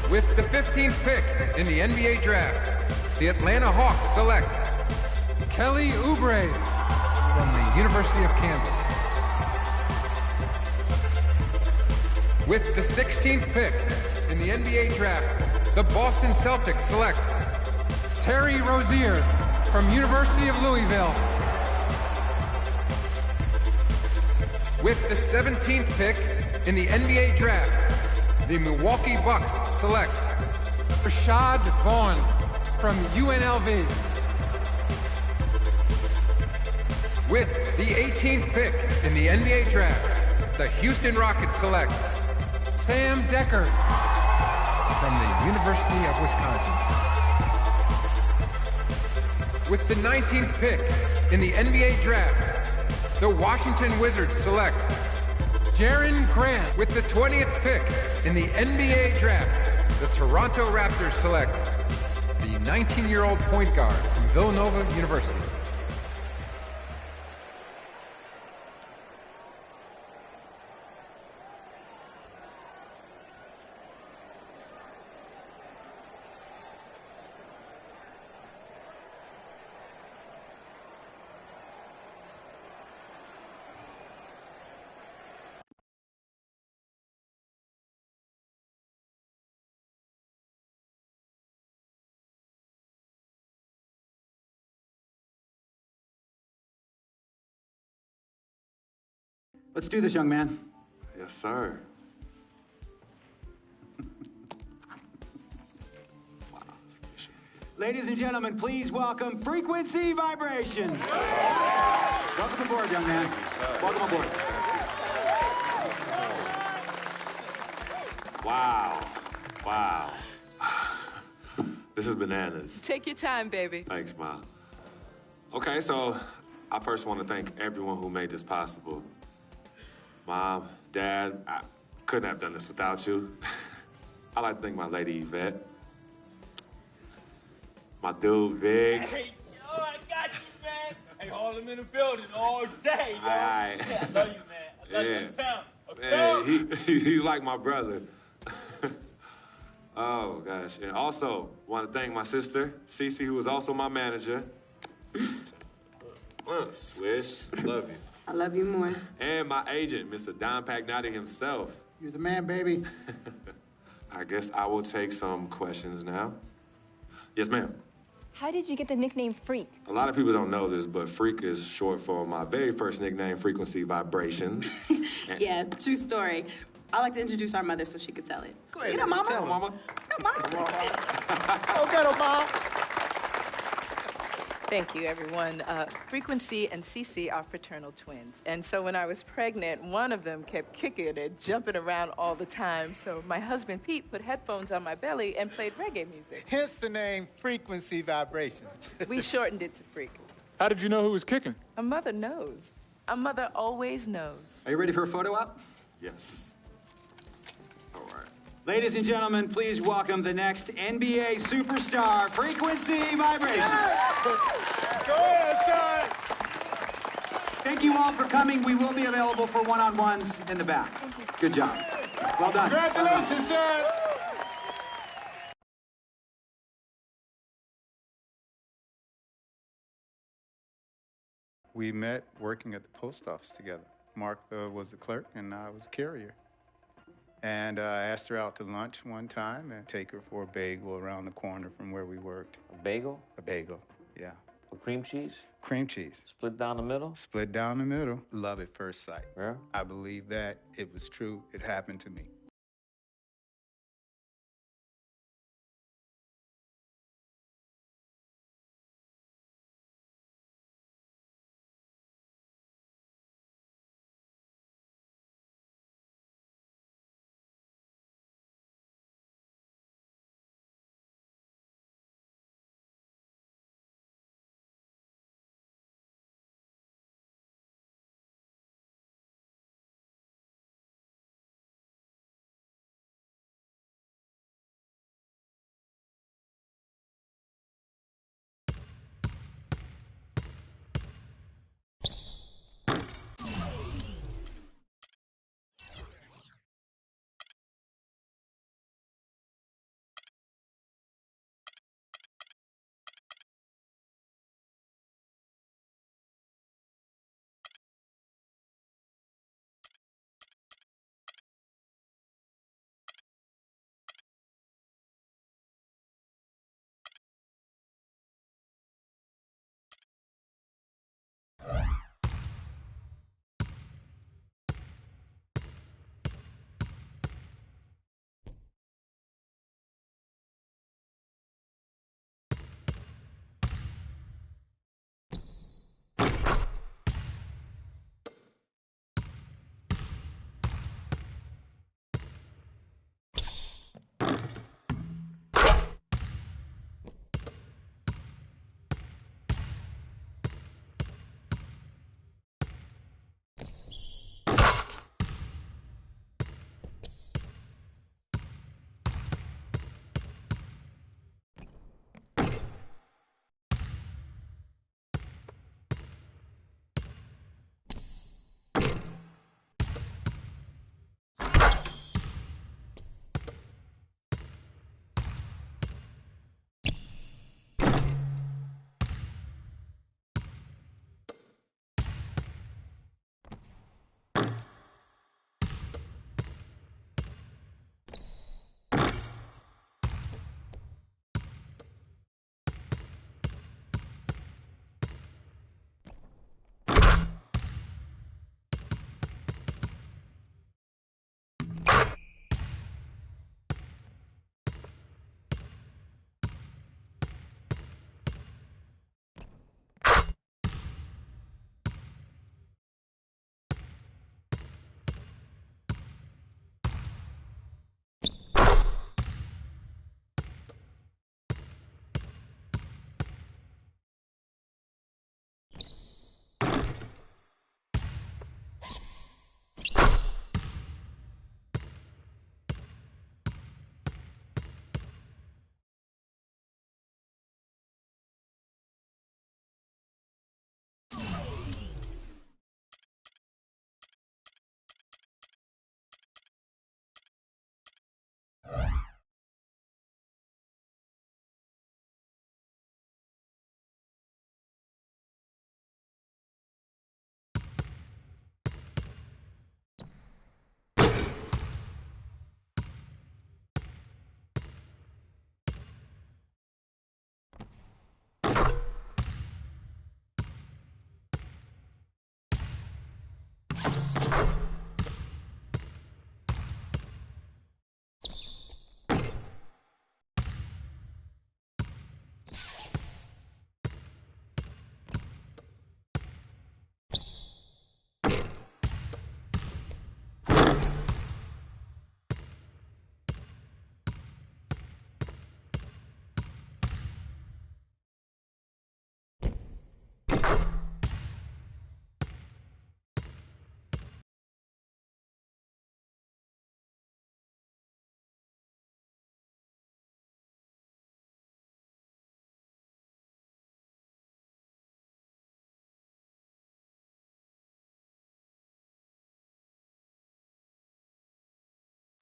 With the 15th pick in the NBA draft, the Atlanta Hawks select Kelly Oubre from the University of Kansas. With the 16th pick in the NBA draft, the Boston Celtics select Terry Rozier from University of Louisville. With the 17th pick in the NBA draft, the Milwaukee Bucks select Rashad Vaughn from UNLV. With the 18th pick in the NBA draft, the Houston Rockets select Sam Decker from the University of Wisconsin. With the 19th pick in the NBA draft, the Washington Wizards select Jaren Grant. With the 20th pick in the NBA draft, the Toronto Raptors select the 19-year-old point guard from Villanova University. Let's do this, young man. Yes, sir. Ladies and gentlemen, please welcome Frequency Vibration. Welcome aboard, young man. Welcome aboard. Wow. Wow. This is bananas. Take your time, baby. Thanks, Ma. Okay, so I first want to thank everyone who made this possible. Mom, Dad, I couldn't have done this without you. I'd like to thank my lady Yvette. My dude, Vig. Hey, yo, I got you, man. Hey, Harlem in the building all day, yo. Aye. Yeah, I love you, man. I love you uptown. Man, he's like my brother. Oh, gosh. And also, want to thank my sister, Cece, who is also my manager. Swish, love you. I love you more. And my agent, Mr. Don Pagnotti himself. You're the man, baby. I guess I will take some questions now. Yes, ma'am. How did you get the nickname Freak? A lot of people don't know this, but Freak is short for my very first nickname, Frequency Vibrations. Yeah, true story. I like to introduce our mother so she could tell it. Go ahead. You know, Mama. Tell her. Mama. Go get her, Mom. Thank you, everyone. Frequency and Cece are fraternal twins. And so when I was pregnant, one of them kept kicking and jumping around all the time. So my husband, Pete, put headphones on my belly and played reggae music. Hence the name Frequency Vibrations. We shortened it to Freak. How did you know who was kicking? A mother knows. A mother always knows. Are you ready for a photo op? Yes. All right. Ladies and gentlemen, please welcome the next NBA superstar, Frequency Vibrations. Go ahead, son. Thank you all for coming. We will be available for one-on-ones in the back. Good job. Well done. Congratulations, son. We met working at the post office together. Mark was the clerk and I was a carrier. And I asked her out to lunch one time and take her for a bagel around the corner from where we worked. A bagel? A bagel, yeah. With cream cheese? Cream cheese. Split down the middle? Split down the middle. Love at first sight. Yeah? I believe that. It was true. It happened to me.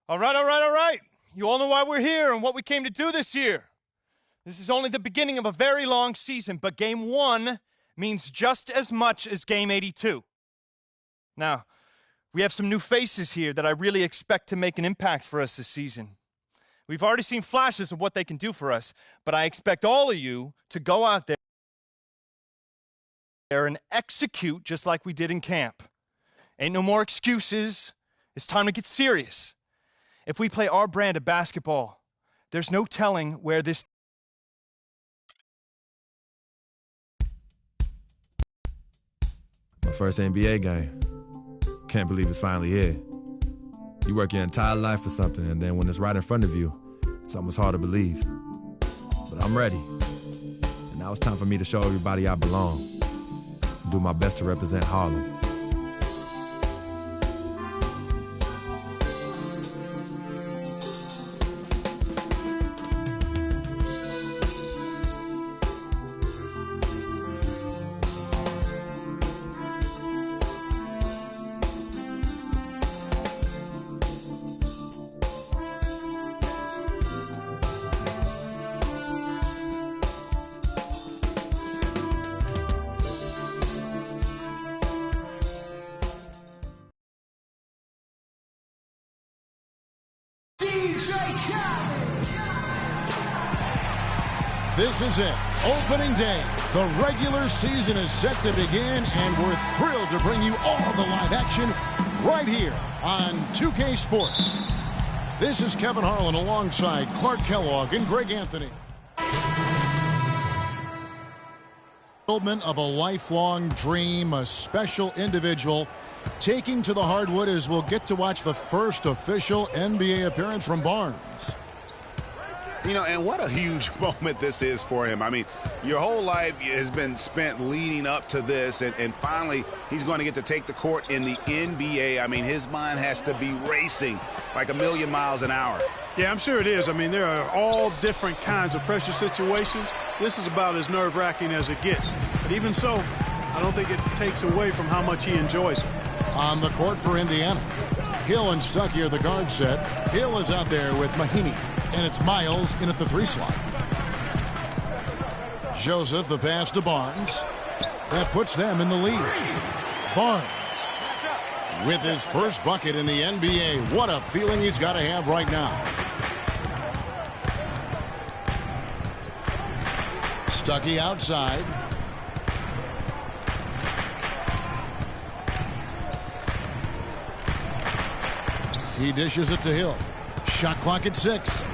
All right. You all know why we're here and what we came to do this year. This is only the beginning of a very long season, but Game 1 means just as much as Game 82. Now, we have some new faces here that I really expect to make an impact for us this season. We've already seen flashes of what they can do for us, but I expect all of you to go out there and execute just like we did in camp. Ain't no more excuses. It's time to get serious. If we play our brand of basketball, there's no telling where this... My first NBA game. Can't believe it's finally here. You work your entire life for something, and then when it's right in front of you, it's almost hard to believe. But I'm ready. And now it's time for me to show everybody I belong. And do my best to represent Harlem. This is it. Opening day. The regular season is set to begin, and we're thrilled to bring you all the live action right here on 2K Sports. This is Kevin Harlan alongside Clark Kellogg and Greg Anthony. Of a lifelong dream, a special individual taking to the hardwood as we'll get to watch the first official NBA appearance from Barnes. You know, and what a huge moment this is for him. I mean, your whole life has been spent leading up to this, and finally he's going to get to take the court in the NBA. I mean, his mind has to be racing like a million miles an hour. Yeah, I'm sure it is. I mean, there are all different kinds of pressure situations. This is about as nerve-wracking as it gets. But even so, I don't think it takes away from how much he enjoys it. On the court for Indiana, Hill and Stuckey are the guard set. Hill is out there with Mahinmi. And it's Miles in at the 3 slot. Joseph, the pass to Barnes. That puts them in the lead. Barnes with his first bucket in the NBA. What a feeling he's got to have right now. Stuckey outside. He dishes it to Hill. Shot clock at 6.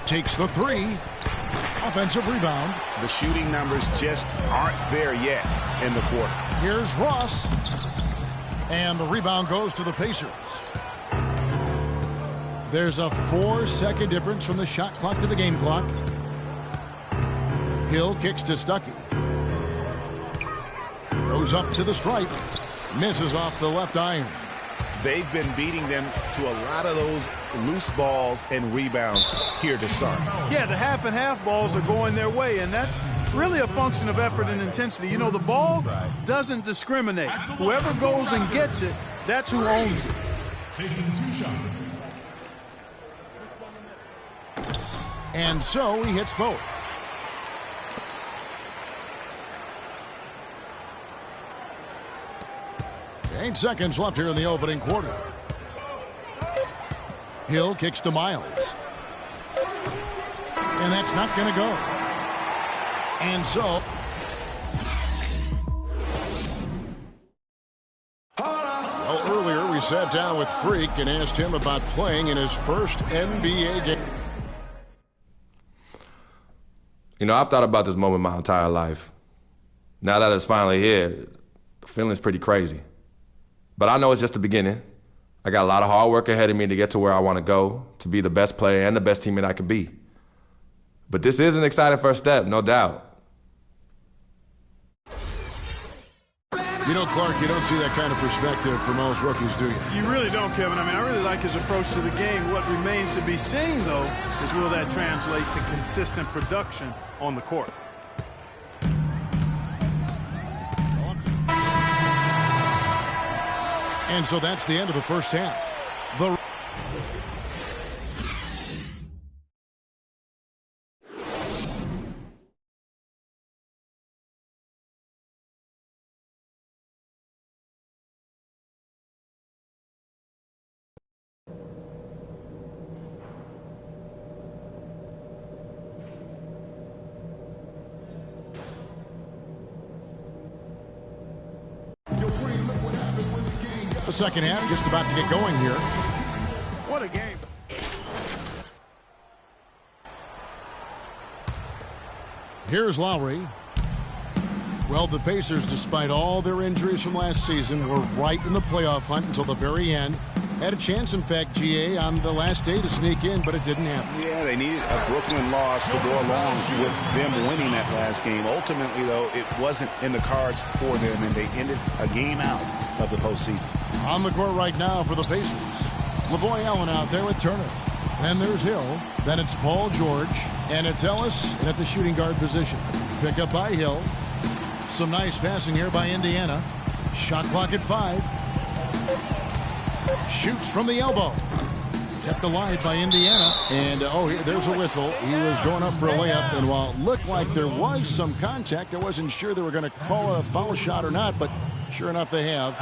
Takes the 3. Offensive rebound. The shooting numbers just aren't there yet in the quarter. Here's Ross. And the rebound goes to the Pacers. There's a 4-second difference from the shot clock to the game clock. Hill kicks to Stuckey. Goes up to the stripe. Misses off the left iron. They've been beating them to a lot of those loose balls and rebounds here to start. Yeah, the half and half balls are going their way, and that's really a function of effort and intensity. You know, the ball doesn't discriminate. Whoever goes and gets it, that's who owns it. Taking 2 shots. And so he hits both. Eight seconds left here in the opening quarter. Hill kicks to Miles. And that's not going to go. And so... Well, earlier we sat down with Freak and asked him about playing in his first NBA game. You know, I've thought about this moment my entire life. Now that it's finally here, the feeling's pretty crazy. But I know it's just the beginning. I got a lot of hard work ahead of me to get to where I want to go, to be the best player and the best teammate I could be. But this is an exciting first step, no doubt. You know, Clark, you don't see that kind of perspective from most rookies, do you? You really don't, Kevin. I mean, I really like his approach to the game. What remains to be seen, though, is will that translate to consistent production on the court? And so that's the end of the first half. The The second half just about to get going here. What a game. Here's Lowry. Well, the Pacers, despite all their injuries from last season, were right in the playoff hunt until the very end. Had a chance, in fact, GA, on the last day to sneak in, but it didn't happen. Yeah, they needed a Brooklyn loss to go along with them winning that last game. Ultimately, though, it wasn't in the cards for them, and they ended a game out of the postseason. On the court right now for the Pacers. LaVoy Allen out there with Turner. Then there's Hill. Then it's Paul George. And it's Ellis in at the shooting guard position. Pick up by Hill. Some nice passing here by Indiana. Shot clock at 5. Shoots from the elbow. Kept alive by Indiana. And, there's a whistle. He was going up for a layup. And while it looked like there was some contact, I wasn't sure they were going to call a foul shot or not. But sure enough, they have.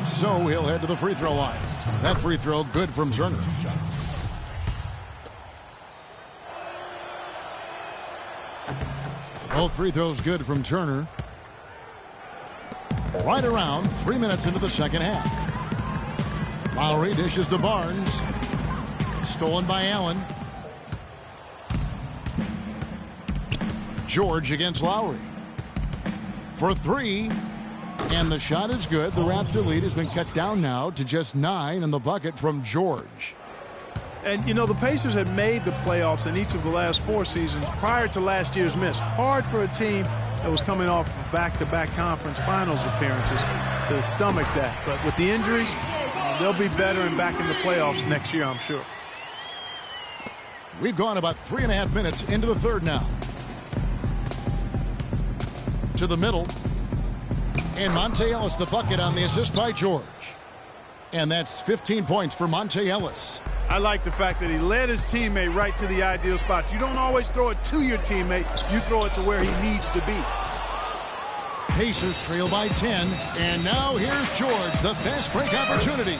So he'll head to the free throw line. That free throw good from Turner. Both free throws good from Turner. Right around 3 minutes into the second half. Lowry dishes to Barnes. Stolen by Allen. George against Lowry. For 3. And the shot is good. The Raptor lead has been cut down now to just 9 in the bucket from George. And, you know, the Pacers had made the playoffs in each of the last 4 seasons prior to last year's miss. Hard for a team that was coming off back-to-back conference finals appearances to stomach that. But with the injuries, they'll be better and back in the playoffs next year, I'm sure. We've gone about 3.5 minutes into the third now. To the middle. And Monte Ellis the bucket on the assist by George. And that's 15 points for Monte Ellis. I like the fact that he led his teammate right to the ideal spot. You don't always throw it to your teammate. You throw it to where he needs to be. Pacers trail by 10. And now here's George, the fast break opportunity.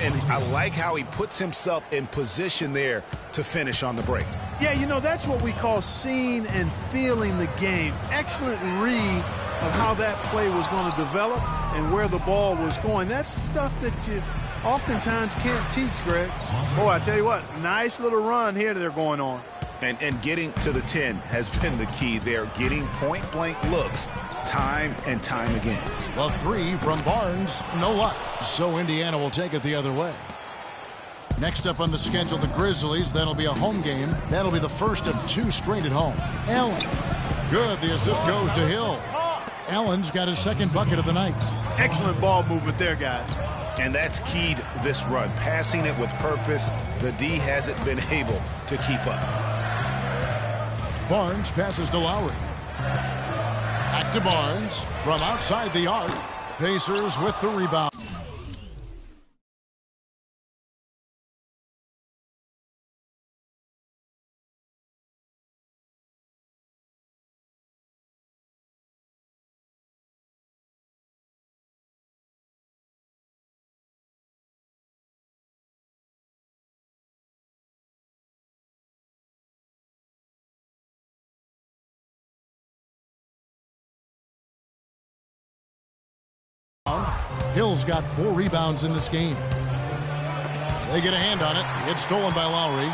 And I like how he puts himself in position there to finish on the break. Yeah, you know, that's what we call seeing and feeling the game. Excellent read of how that play was going to develop and where the ball was going. That's stuff that you oftentimes can't teach, Greg. Boy, I tell you what, nice little run here they're going on. And getting to the 10 has been the key there. Getting point-blank looks time and time again. The 3 from Barnes, no luck. So Indiana will take it the other way. Next up on the schedule, the Grizzlies. That'll be a home game. That'll be the first of 2 straight at home. Allen. Good. The assist goes to Hill. Allen's got his second bucket of the night. Excellent ball movement there, guys. And that's keyed this run. Passing it with purpose. The D hasn't been able to keep up. Barnes passes to Lowry. Back to Barnes from outside the arc. Pacers with the rebound. Hill's got 4 rebounds in this game. They get a hand on it. It's stolen by Lowry.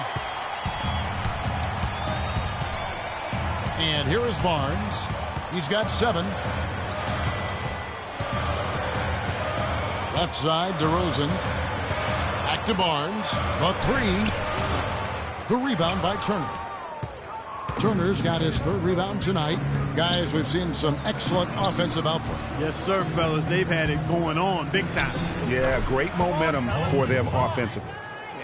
And here is Barnes. He's got 7. Left side, DeRozan. Back to Barnes. The 3. The rebound by Turner. Turner's got his 3rd rebound tonight. Guys, we've seen some excellent offensive output. Yes, sir, fellas. They've had it going on big time. Yeah, great momentum for them offensively.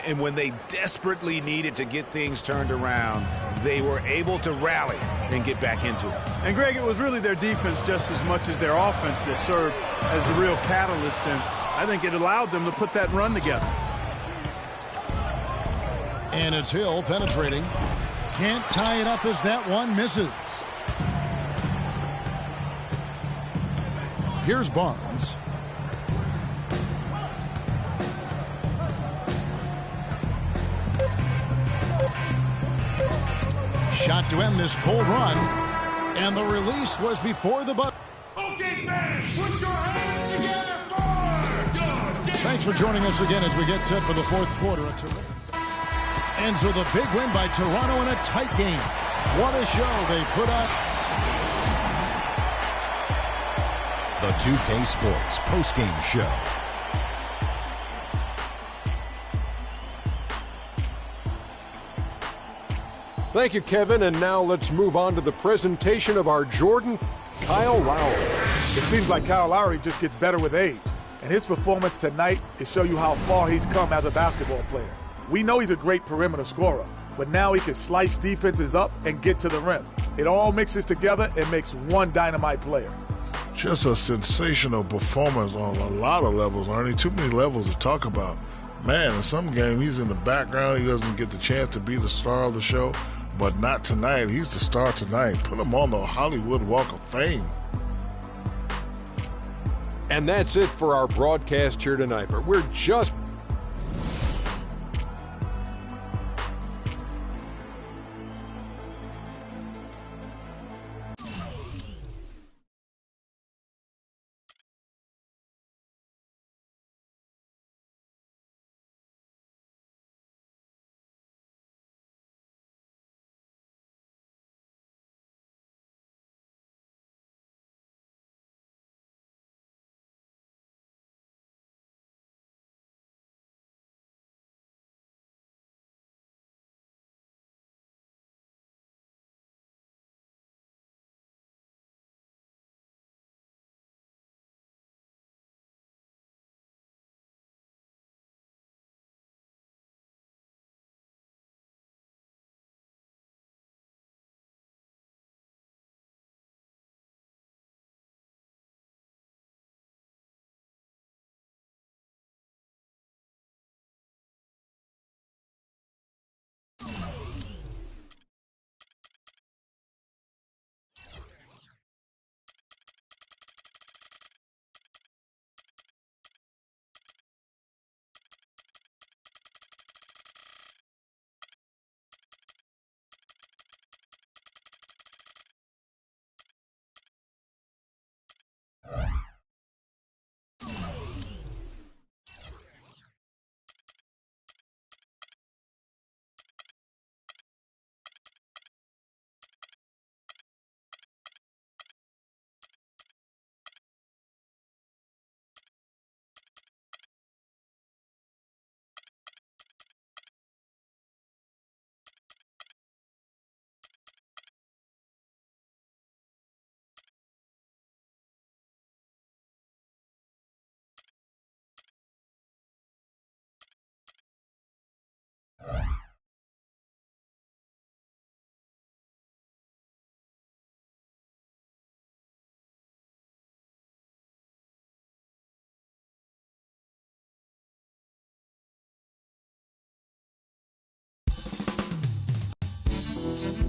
And when they desperately needed to get things turned around, they were able to rally and get back into it. And, Greg, it was really their defense just as much as their offense that served as the real catalyst. And I think it allowed them to put that run together. And it's Hill penetrating. Can't tie it up as that one misses. Here's Barnes. Shot to end this cold run. And the release was before the button. Okay, fans, put your hands together for... Thanks for joining us again as we get set for the fourth quarter. And so the big win by Toronto in a tight game. What a show they put on. The 2K Sports postgame show. Thank you, Kevin. And now let's move on to the presentation of our Jordan, Kyle Lowry. It seems like Kyle Lowry just gets better with age. And his performance tonight is show you how far he's come as a basketball player. We know he's a great perimeter scorer, but now he can slice defenses up and get to the rim. It all mixes together and makes one dynamite player. Just a sensational performance on a lot of levels, Ernie. Too many levels to talk about. Man, in some game, he's in the background. He doesn't get the chance to be the star of the show, but not tonight. He's the star tonight. Put him on the Hollywood Walk of Fame. And that's it for our broadcast here tonight, but we're just...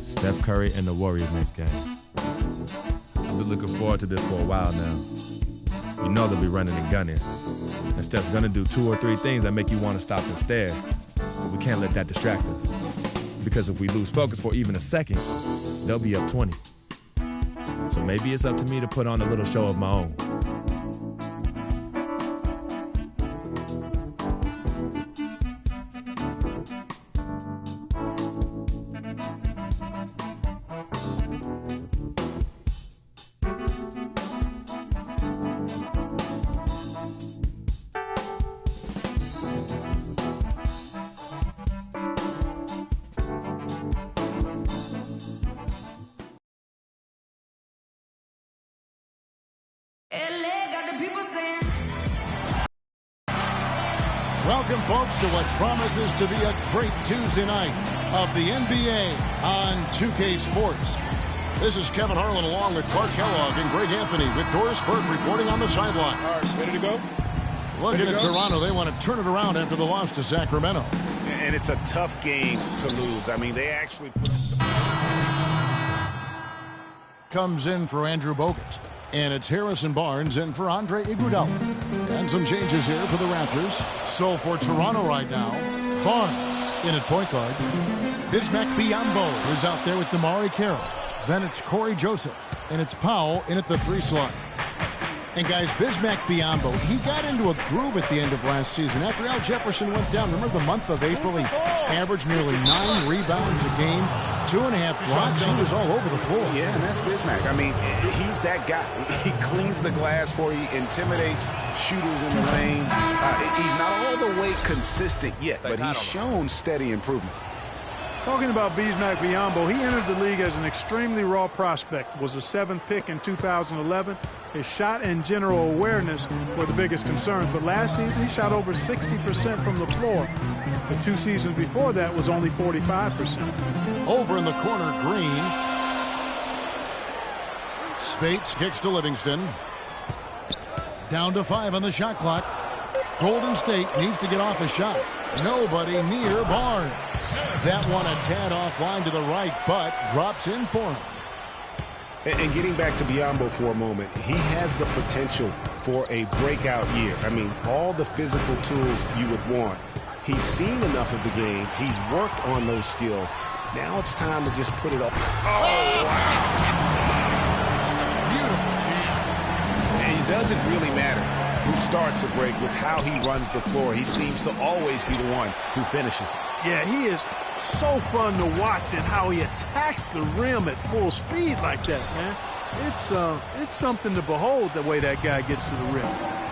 Steph Curry and the Warriors next game. I've been looking forward to this for a while now. You know they'll be running and gunning. And Steph's gonna do 2 or 3 things that make you want to stop and stare. But we can't let that distract us. Because if we lose focus for even a second, they'll be up 20. So maybe it's up to me to put on a little show of my own. Welcome, folks, to what promises to be a great Tuesday night of the NBA on 2K Sports. This is Kevin Harlan along with Clark Kellogg and Greg Anthony with Doris Burke reporting on the sideline. All right, ready to go? Looking at Toronto, they want to turn it around after the loss to Sacramento. And it's a tough game to lose. I mean, they actually put... Comes in for Andrew Bogut. And it's Harrison Barnes in for Andre Iguodala. And some changes here for the Raptors. So for Toronto right now, Barnes in at point guard. Bismack Biyombo is out there with DeMarre Carroll. Then it's Corey Joseph. And it's Powell in at the 3 slot. And guys, Bismack Biyombo, he got into a groove at the end of last season. After Al Jefferson went down, remember the month of April, he averaged nearly 9 rebounds a game, 2.5 blocks. He was all over the floor. Yeah, and that's Bismack. I mean, he's that guy. He cleans the glass for you, intimidates shooters in the lane. He's not all the way consistent yet, but he's shown steady improvement. Talking about Bismack Biyombo, he entered the league as an extremely raw prospect, was the 7th pick in 2011. His shot and general awareness were the biggest concerns, but last season he shot over 60% from the floor. The 2 seasons before that was only 45%. Over in the corner, Green. Spates kicks to Livingston. Down to 5 on the shot clock. Golden State needs to get off a shot. Nobody near Barnes. That one a tad offline to the right, but drops in for him. And getting back to Biyombo for a moment, he has the potential for a breakout year. I mean, all the physical tools you would want. He's seen enough of the game. He's worked on those skills. Now it's time to just put it up. Oh, wow. That's a beautiful jam. And it doesn't really matter who starts the break with how he runs the floor. He seems to always be the one who finishes it. Yeah, he is so fun to watch and how he attacks the rim at full speed like that, man. It's something to behold the way that guy gets to the rim.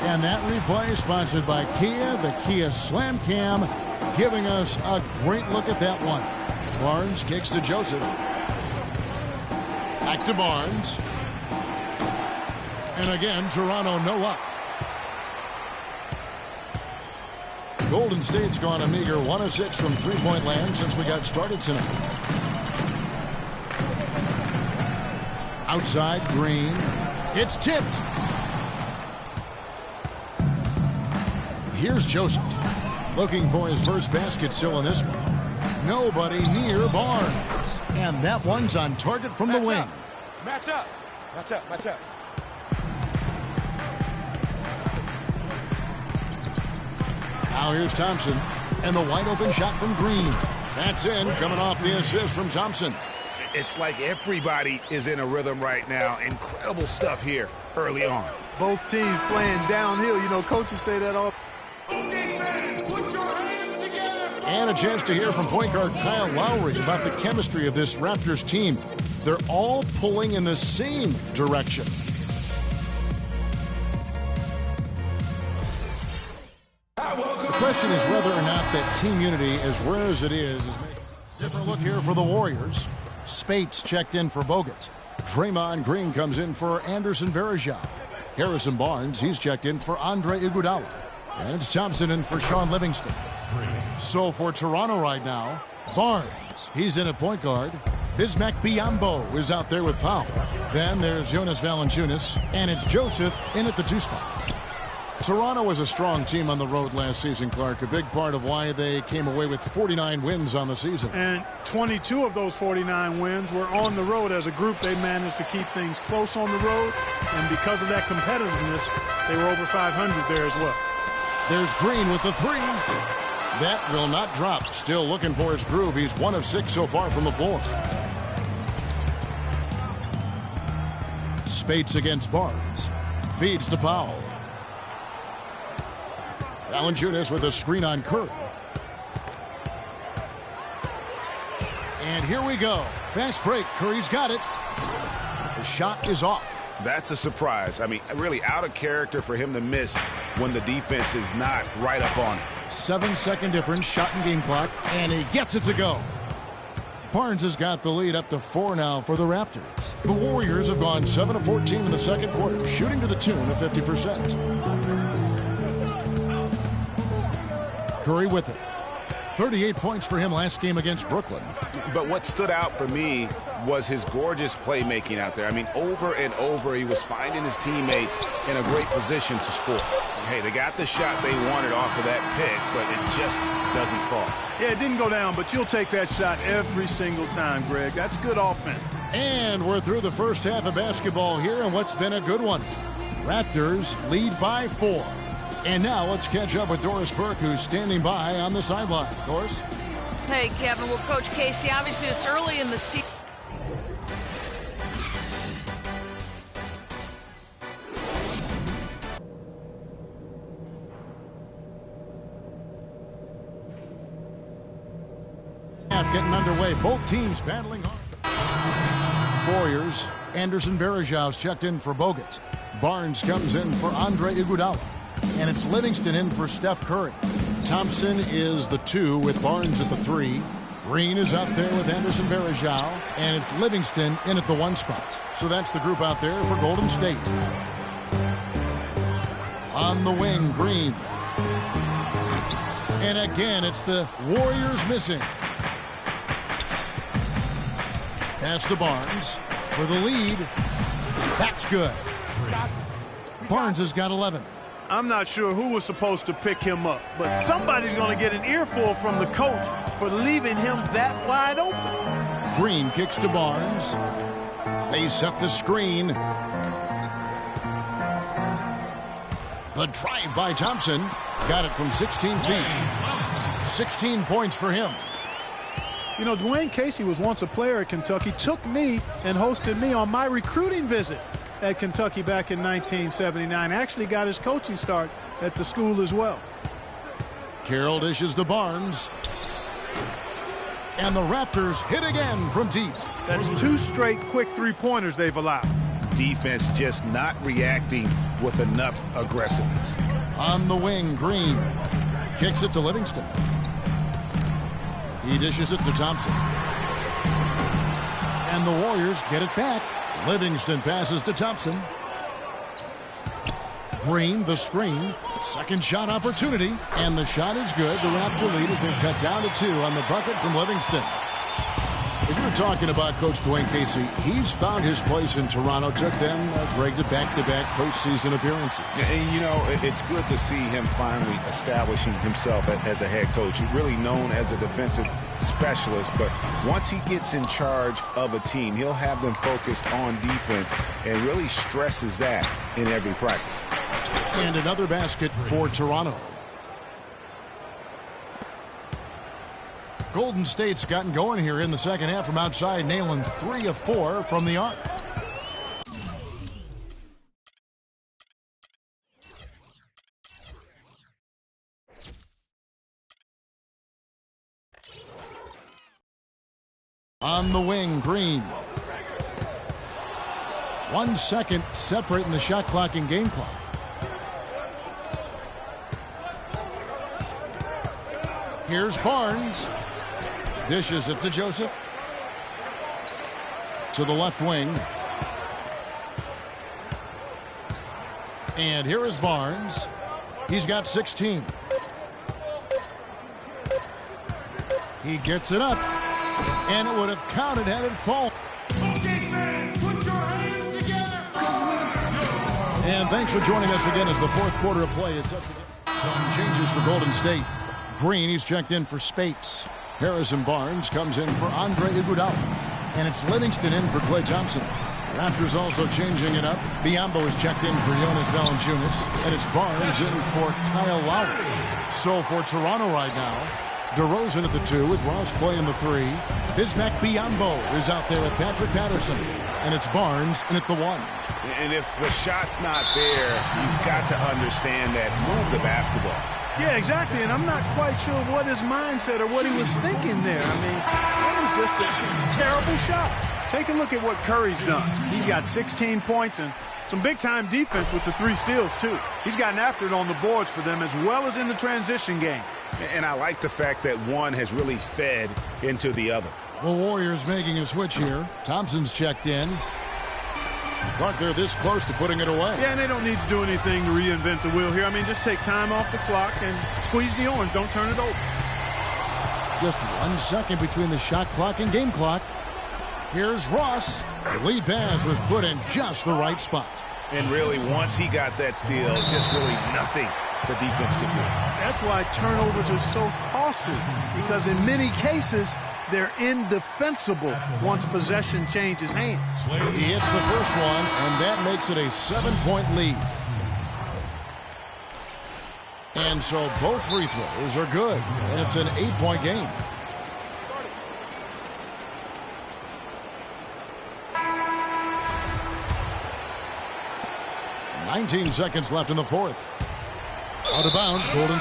And that replay is sponsored by Kia, the Kia Slam Cam, giving us a great look at that one. Barnes kicks to Joseph. Back to Barnes. And again, Toronto no luck. Golden State's gone a meager 1 of 6 from three-point land since we got started tonight. Outside, Green. It's tipped. Here's Joseph. Looking for his first basket still in this one. Nobody near Barnes. And that one's on target from the wing. Match up. Match up. Match up. Now here's Thompson, and the wide-open shot from Green. That's in, coming off the assist from Thompson. It's like everybody is in a rhythm right now. Incredible stuff here early on. Both teams playing downhill. You know, coaches say that all. And a chance to hear from point guard Kyle Lowry about the chemistry of this Raptors team. They're all pulling in the same direction. The question is whether or not that team unity, as rare as it is making a different look here for the Warriors. Spates checked in for Bogut. Draymond Green comes in for Anderson Varejao. Harrison Barnes, he's checked in for Andre Iguodala. And it's Thompson in for Sean Livingston. So for Toronto right now, Barnes, he's in at point guard. Bismack Biyombo is out there with Powell. Then there's Jonas Valanciunas, and it's Joseph in at the 2 spot. Toronto was a strong team on the road last season, Clark. A big part of why they came away with 49 wins on the season. And 22 of those 49 wins were on the road. As a group, they managed to keep things close on the road. And because of that competitiveness, they were over 500 there as well. There's Green with the 3. That will not drop. Still looking for his groove. He's 1 of 6 so far from the floor. Spates against Barnes. Feeds to Powell. Valanciunas with a screen on Curry. And here we go. Fast break. Curry's got it. The shot is off. That's a surprise. I mean, really out of character for him to miss when the defense is not right up on it. 7-second difference, shot and game clock, and he gets it to go. Barnes has got the lead up to 4 now for the Raptors. The Warriors have gone 7 of 14 in the second quarter, shooting to the tune of 50%. Curry with it. 38 points for him last game against Brooklyn. But what stood out for me was his gorgeous playmaking out there. I mean, over and over, he was finding his teammates in a great position to score. Hey, they got the shot they wanted off of that pick, but it just doesn't fall. Yeah, it didn't go down, but you'll take that shot every single time, Greg. That's good offense. And we're through the first half of basketball here, and what's been a good one. Raptors lead by 4. And now let's catch up with Doris Burke, who's standing by on the sideline. Doris? Hey, Kevin. Well, Coach Casey, obviously it's early in the season. Getting underway. Both teams battling hard. Warriors. Anderson Varejão's checked in for Bogut. Barnes comes in for Andre Iguodala. And it's Livingston in for Steph Curry. Thompson is the 2 with Barnes at the 3. Green is out there with Anderson Varejão. And it's Livingston in at the 1 spot. So that's the group out there for Golden State. On the wing, Green. And again, it's the Warriors missing. Pass to Barnes for the lead. That's good. Barnes has got 11. I'm not sure who was supposed to pick him up, but somebody's going to get an earful from the coach for leaving him that wide open. Green kicks to Barnes. They set the screen. The drive by Thompson. Got it from 16 feet. 16 points for him. You know, Dwayne Casey was once a player at Kentucky, took me and hosted me on my recruiting visit at Kentucky back in 1979. Actually got his coaching start at the school as well. Carroll dishes to Barnes. And the Raptors hit again from deep. That's 2 straight quick three-pointers they've allowed. Defense just not reacting with enough aggressiveness. On the wing, Green kicks it to Livingston. He dishes it to Thompson. And the Warriors get it back. Livingston passes to Thompson. Green, the screen. Second shot opportunity. And the shot is good. The Raptor lead has been cut down to 2 on the bucket from Livingston. If you're talking about Coach Dwayne Casey, he's found his place in Toronto. Took them, Greg, to back-to-back postseason appearances. And, you know, it's good to see him finally establishing himself as a head coach. Really known as a defensive specialist, but once he gets in charge of a team, he'll have them focused on defense and really stresses that in every practice. And another basket for Toronto. Golden State's gotten going here in the second half from outside, nailing 3 of 4 from the arc. On the wing, Green. 1 second separating the shot clock and game clock. Here's Barnes. Dishes it to Joseph. To the left wing. And here is Barnes. He's got 16. He gets it up. And it would have counted had it fallen. And thanks for joining us again as the fourth quarter of play is up to some changes for Golden State. Green, he's checked in for Spates. Harrison Barnes comes in for Andre Iguodala. And it's Livingston in for Klay Thompson. Raptors also changing it up. Biyombo is checked in for Jonas Valanciunas. And it's Barnes in for Kyle Lowry. So for Toronto right now, DeRozan at the 2 with Ross playing the 3. Bismack Biyombo is out there with Patrick Patterson. And it's Barnes in at the 1. And if the shot's not there, you've got to understand that. Move the basketball. Yeah, exactly, and I'm not quite sure what his mindset or what he was thinking there. I mean, that was just a terrible shot. Take a look at what Curry's done. He's got 16 points and some big-time defense with the 3 steals, too. He's gotten after it on the boards for them as well as in the transition game. And I like the fact that one has really fed into the other. The Warriors making a switch here. Thompson's checked in. Clark, they're this close to putting it away. Yeah, and they don't need to do anything to reinvent the wheel here. I mean, just take time off the clock and squeeze the orange. Don't turn it over. Just 1 second between the shot clock and game clock. Here's Ross. The lead pass was put in just the right spot. And really, once he got that steal, just really nothing the defense could do. That's why turnovers are so costly, because in many cases, they're indefensible once possession changes hands. He hits the first one, and that makes it a 7-point lead. And so both free throws are good, and it's an 8-point game. "19 seconds left in the fourth. Out of bounds, Golden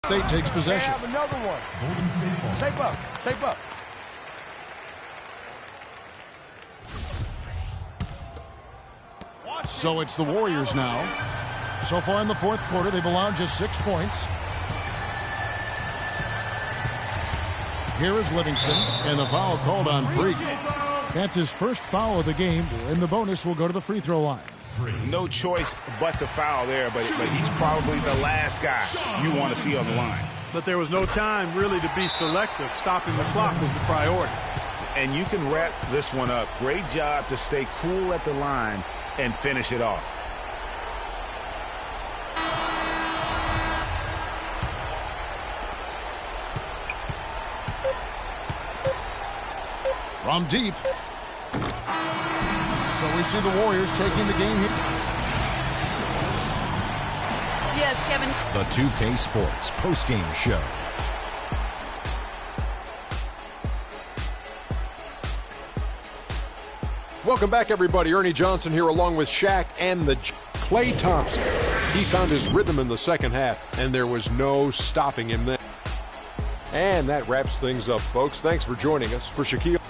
State takes possession. Have another one. Golden State ball. Shape up. Shape up. So it's the Warriors now. So far in the fourth quarter, they've allowed just 6 points. Here is Livingston, and the foul called on Freak. That's his first foul of the game, and the bonus will go to the free throw line. No choice but to foul there, but he's probably the last guy you want to see on the line. But there was no time really to be selective. Stopping the clock was the priority. And you can wrap this one up. Great job to stay cool at the line and finish it off. From deep. So we see the Warriors taking the game here. Yes, Kevin. The 2K Sports postgame show. Welcome back, everybody. Ernie Johnson here along with Shaq and the Klay Thompson. He found his rhythm in the second half, and there was no stopping him then. And that wraps things up, folks. Thanks for joining us. For Shaquille.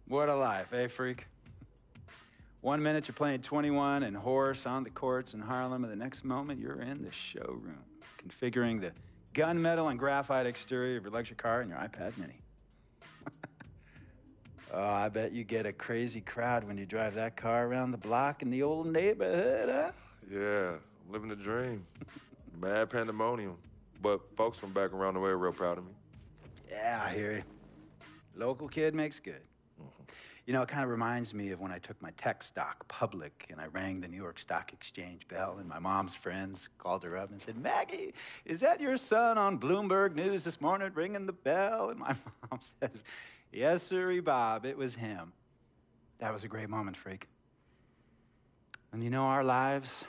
What a life, eh, Freak? 1 minute you're playing 21 and horse on the courts in Harlem, and the next moment you're in the showroom, configuring the gunmetal and graphite exterior of your luxury car and your iPad mini. Oh, I bet you get a crazy crowd when you drive that car around the block in the old neighborhood, huh? Yeah, I'm living the dream. Mad pandemonium. But folks from back around the way are real proud of me. Yeah, I hear you. Local kid makes good. You know, it kind of reminds me of when I took my tech stock public and I rang the New York Stock Exchange bell, and my mom's friends called her up and said, "Maggie, is that your son on Bloomberg News this morning ringing the bell?" And my mom says, "Yes, sirree, Bob, it was him." That was a great moment, Freak. And you know, our lives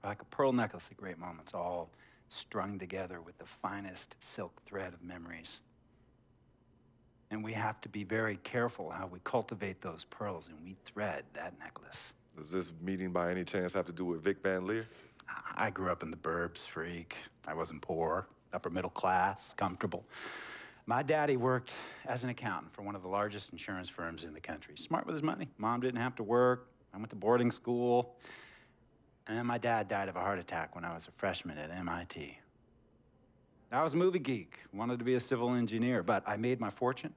are like a pearl necklace of great moments, all strung together with the finest silk thread of memories. And we have to be very careful how we cultivate those pearls and we thread that necklace. Does this meeting by any chance have to do with Vic Van Leer? I grew up in the burbs, Freak. I wasn't poor, upper middle class, comfortable. My daddy worked as an accountant for one of the largest insurance firms in the country. Smart with his money. Mom didn't have to work. I went to boarding school. And then my dad died of a heart attack when I was a freshman at MIT. I was a movie geek, wanted to be a civil engineer, but I made my fortune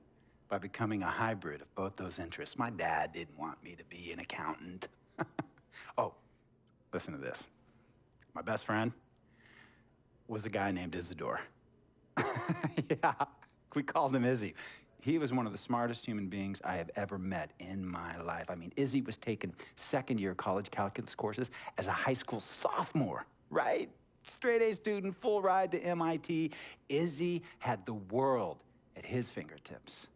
by becoming a hybrid of both those interests. My dad didn't want me to be an accountant. Oh, listen to this. My best friend was a guy named Isidore. Yeah, we called him Izzy. He was one of the smartest human beings I have ever met in my life. I mean, Izzy was taking second-year college calculus courses as a high school sophomore, right? Straight-A student, full ride to MIT. Izzy had the world at his fingertips.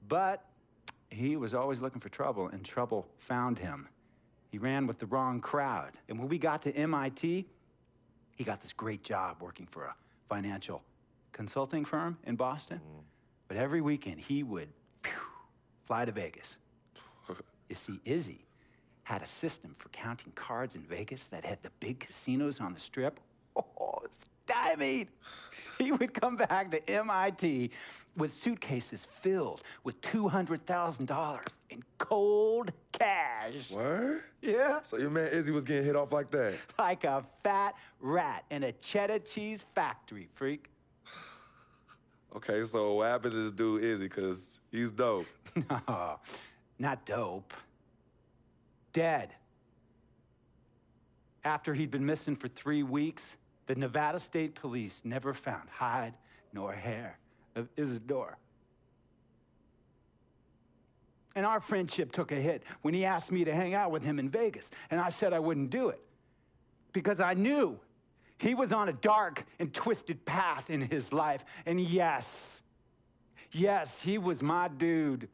But he was always looking for trouble, and trouble found him. He ran with the wrong crowd. And when we got to MIT, he got this great job working for a financial consulting firm in Boston. But every weekend, he would fly to Vegas. You see, Izzy had a system for counting cards in Vegas that had the big casinos on the Strip. Oh, stymied. He would come back to MIT with suitcases filled with $200,000 in cold cash. What? Yeah. So your man Izzy was getting hit off like that? Like a fat rat in a cheddar cheese factory, freak. Okay, so what happened to this dude Izzy? Because he's dope. No, not dope. Dead. After he'd been missing for 3 weeks, the Nevada State Police never found hide nor hair of Isidore. And our friendship took a hit when he asked me to hang out with him in Vegas, and I said I wouldn't do it because I knew he was on a dark and twisted path in his life. And yes, he was my dude.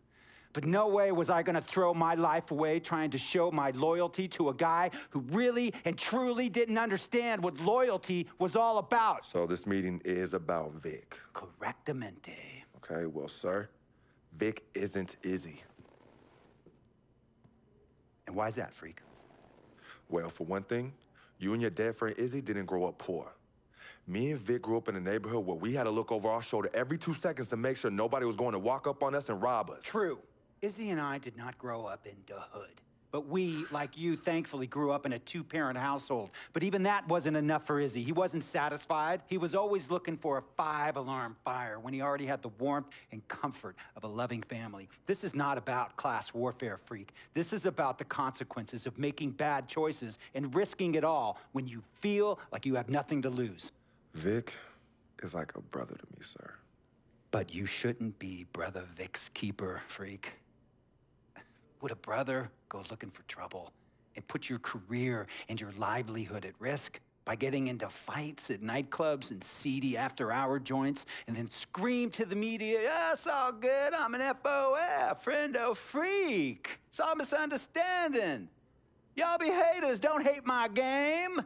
But no way was I gonna throw my life away trying to show my loyalty to a guy who really and truly didn't understand what loyalty was all about. So this meeting is about Vic. Correctamente. Okay, well, sir, Vic isn't Izzy. And why's that, freak? Well, for one thing, you and your dead friend Izzy didn't grow up poor. Me and Vic grew up in a neighborhood where we had to look over our shoulder every 2 seconds to make sure nobody was going to walk up on us and rob us. True. Izzy and I did not grow up in the hood. But we, like you, thankfully grew up in a 2-parent household. But even that wasn't enough for Izzy. He wasn't satisfied. He was always looking for a 5-alarm fire when he already had the warmth and comfort of a loving family. This is not about class warfare, freak. This is about the consequences of making bad choices and risking it all when you feel like you have nothing to lose. Vic is like a brother to me, sir. But you shouldn't be Brother Vic's keeper, freak. Would a brother go looking for trouble and put your career and your livelihood at risk by getting into fights at nightclubs and seedy after-hour joints and then scream to the media, "Yeah, it's all good, I'm an FOF, friendo freak. It's all misunderstanding. Y'all be haters, don't hate my game."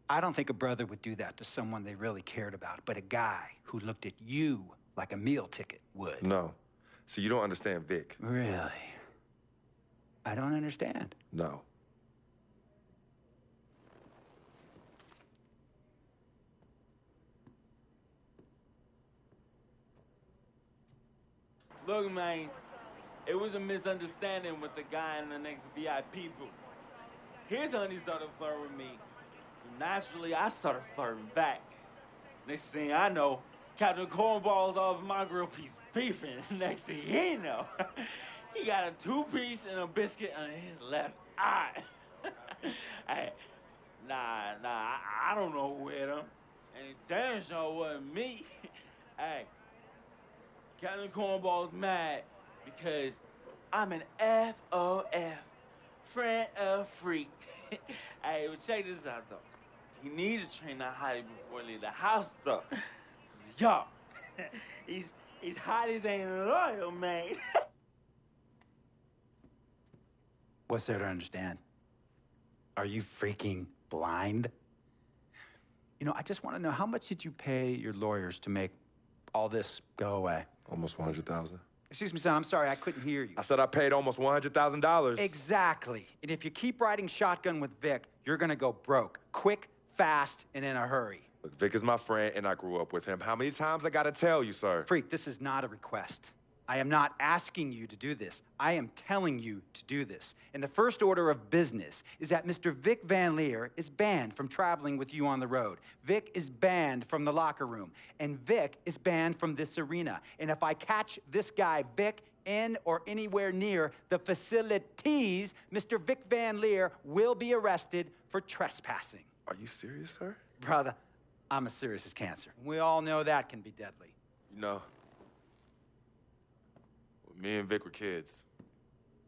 I don't think a brother would do that to someone they really cared about, but a guy who looked at you like a meal ticket would. No. See, you don't understand Vic. Really? I don't understand. No. Look, man, it was a misunderstanding with the guy in the next VIP booth. His honey started flirting with me, so naturally I started flirting back. Next thing I know, Captain Cornball's off my grill piece beefing. Next thing he know, he got a 2-piece and a biscuit on his left eye. Hey, I don't know who hit him. And it damn sure wasn't me. Hey, Captain Cornball's mad because I'm an FOF, friend of freak. Hey, but check this out, though. He needs to train that hottie before he leave the house, though. Yo, he's hot as ain't loyal, man. What's there to understand? Are you freaking blind? You know, I just want to know, how much did you pay your lawyers to make all this go away? Almost $100,000. Excuse me, son, I'm sorry, I couldn't hear you. I said I paid almost $100,000. Exactly. And if you keep riding shotgun with Vic, you're gonna go broke. Quick, fast, and in a hurry. Look, Vic is my friend, and I grew up with him. How many times I gotta tell you, sir? Freak, this is not a request. I am not asking you to do this. I am telling you to do this. And the first order of business is that Mr. Vic Van Leer is banned from traveling with you on the road. Vic is banned from the locker room. And Vic is banned from this arena. And if I catch this guy, Vic, in or anywhere near the facilities, Mr. Vic Van Leer will be arrested for trespassing. Are you serious, sir? Brother, I'm as serious as cancer. We all know that can be deadly. You know, me and Vic were kids,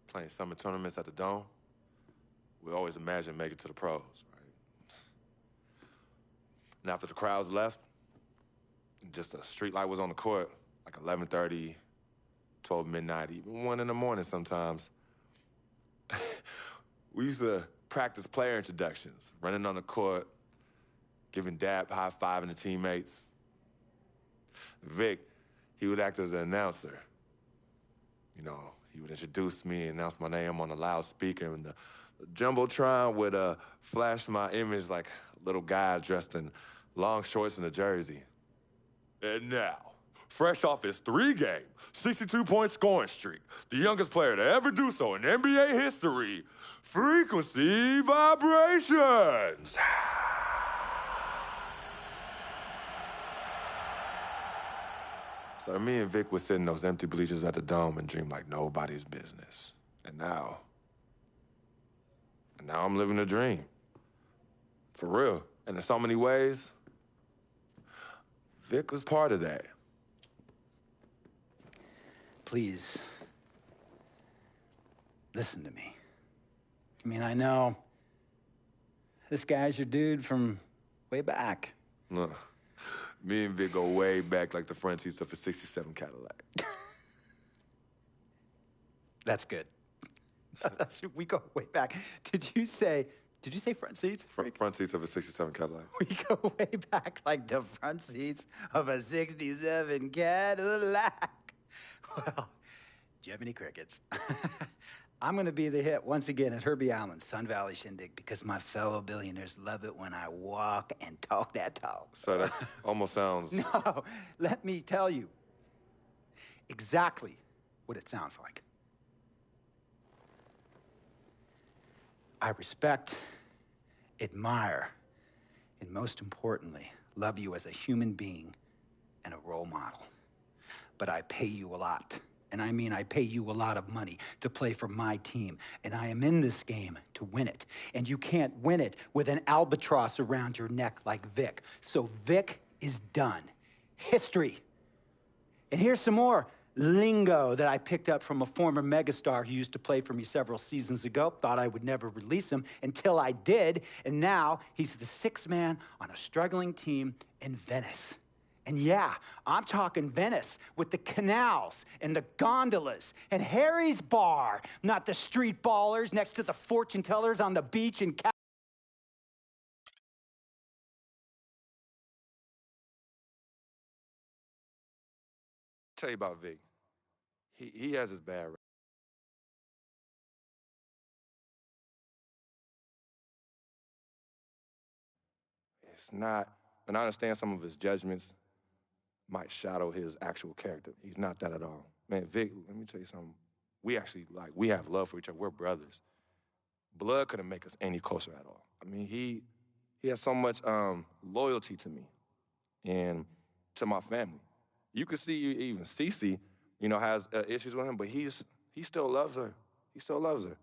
playing summer tournaments at the Dome, we always imagined making it to the pros, right? And after the crowds left, just a street light was on the court, like 11:30, 12 midnight, even 1 in the morning sometimes. We used to practice player introductions, running on the court, giving dab high-fiving the teammates. Vic, he would act as an announcer. You know, he would introduce me, announce my name on a loudspeaker, and the Jumbotron would flash my image like a little guy dressed in long shorts and a jersey. And now, fresh off his 3-game, 62-point scoring streak, the youngest player to ever do so in NBA history, Frequency Vibrations. So me and Vic would sit in those empty bleachers at the Dome and dream like nobody's business. And now I'm living a dream. For real. And in so many ways, Vic was part of that. Please, listen to me. I mean, I know this guy's your dude from way back. Look, me and Vic go way back like the front seats of a 67 Cadillac. That's good. We go way back. Did you say front seats? Front seats of a 67 Cadillac. We go way back like the front seats of a 67 Cadillac. Well, do you have any crickets? I'm going to be the hit once again at Herbie Allen's Sun Valley Shindig because my fellow billionaires love it when I walk and talk that talk. So that almost sounds... No, let me tell you exactly what it sounds like. I respect, admire, and most importantly, love you as a human being and a role model. But I pay you a lot. And I mean, I pay you a lot of money to play for my team. And I am in this game to win it. And you can't win it with an albatross around your neck like Vic. So Vic is done. History. And here's some more lingo that I picked up from a former megastar who used to play for me several seasons ago. Thought I would never release him until I did. And now he's the sixth man on a struggling team in Venice. And yeah, I'm talking Venice with the canals and the gondolas and Harry's Bar, not the street ballers next to the fortune tellers on the beach in Tell you about Vic. He has his bad rap. It's not, and I understand some of his judgments might shadow his actual character. He's not that at all. Man, Vic, let me tell you something. We actually, we have love for each other. We're brothers. Blood couldn't make us any closer at all. I mean, he has so much loyalty to me and to my family. You could see even Cece, has issues with him, but he still loves her. He still loves her.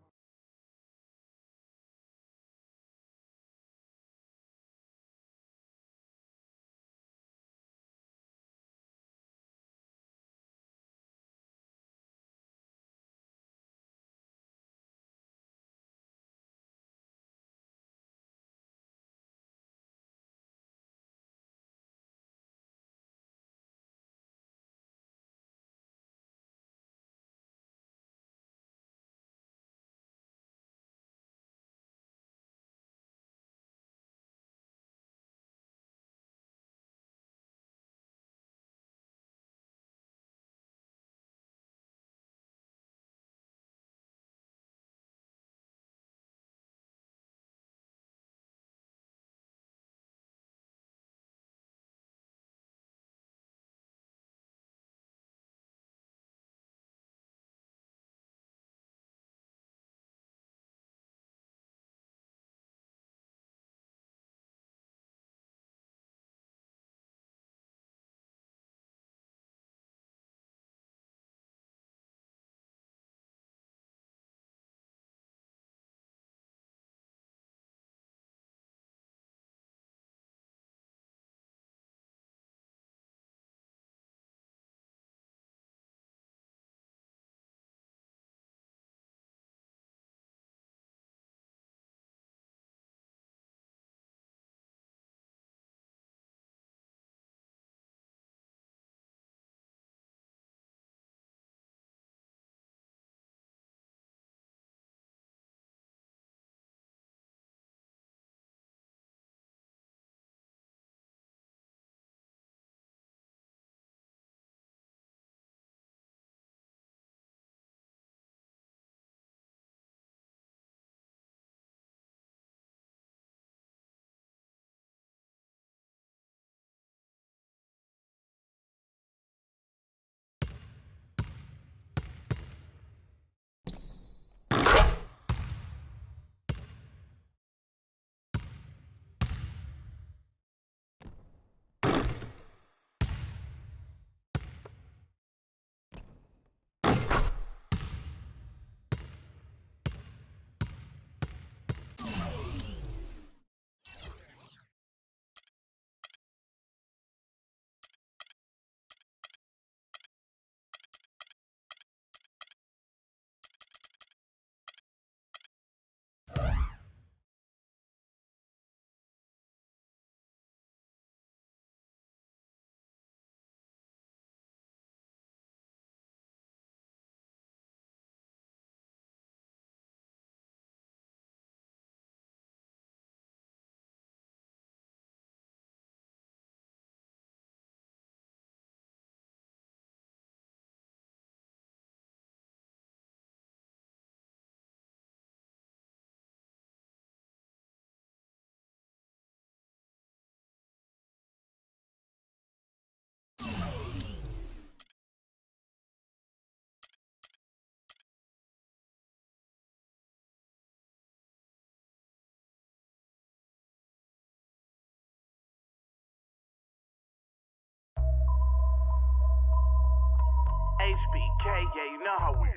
HBK, yeah, you know how we.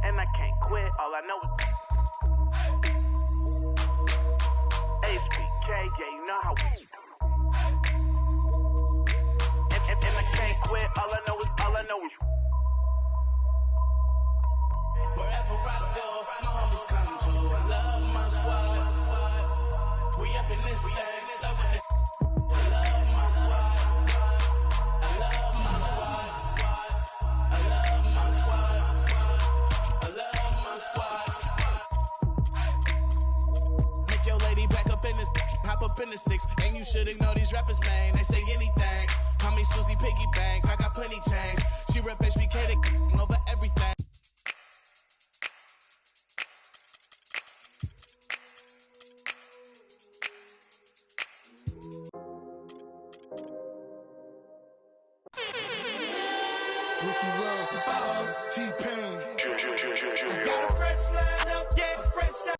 And I can't quit, all I know is. HBK, yeah, you know how we. And I can't quit, all I know is. Wherever I go, my homies come to. I love my squad. We up in this thing, love it. I love my squad. Hop up in the 6, and you should ignore these rappers, man. They say anything. Call me Susie Piggy Bank, I got plenty change. She rep HBK to over everything. Ricky Ross, T-Pain. Got a fresh line up, yeah, fresh out.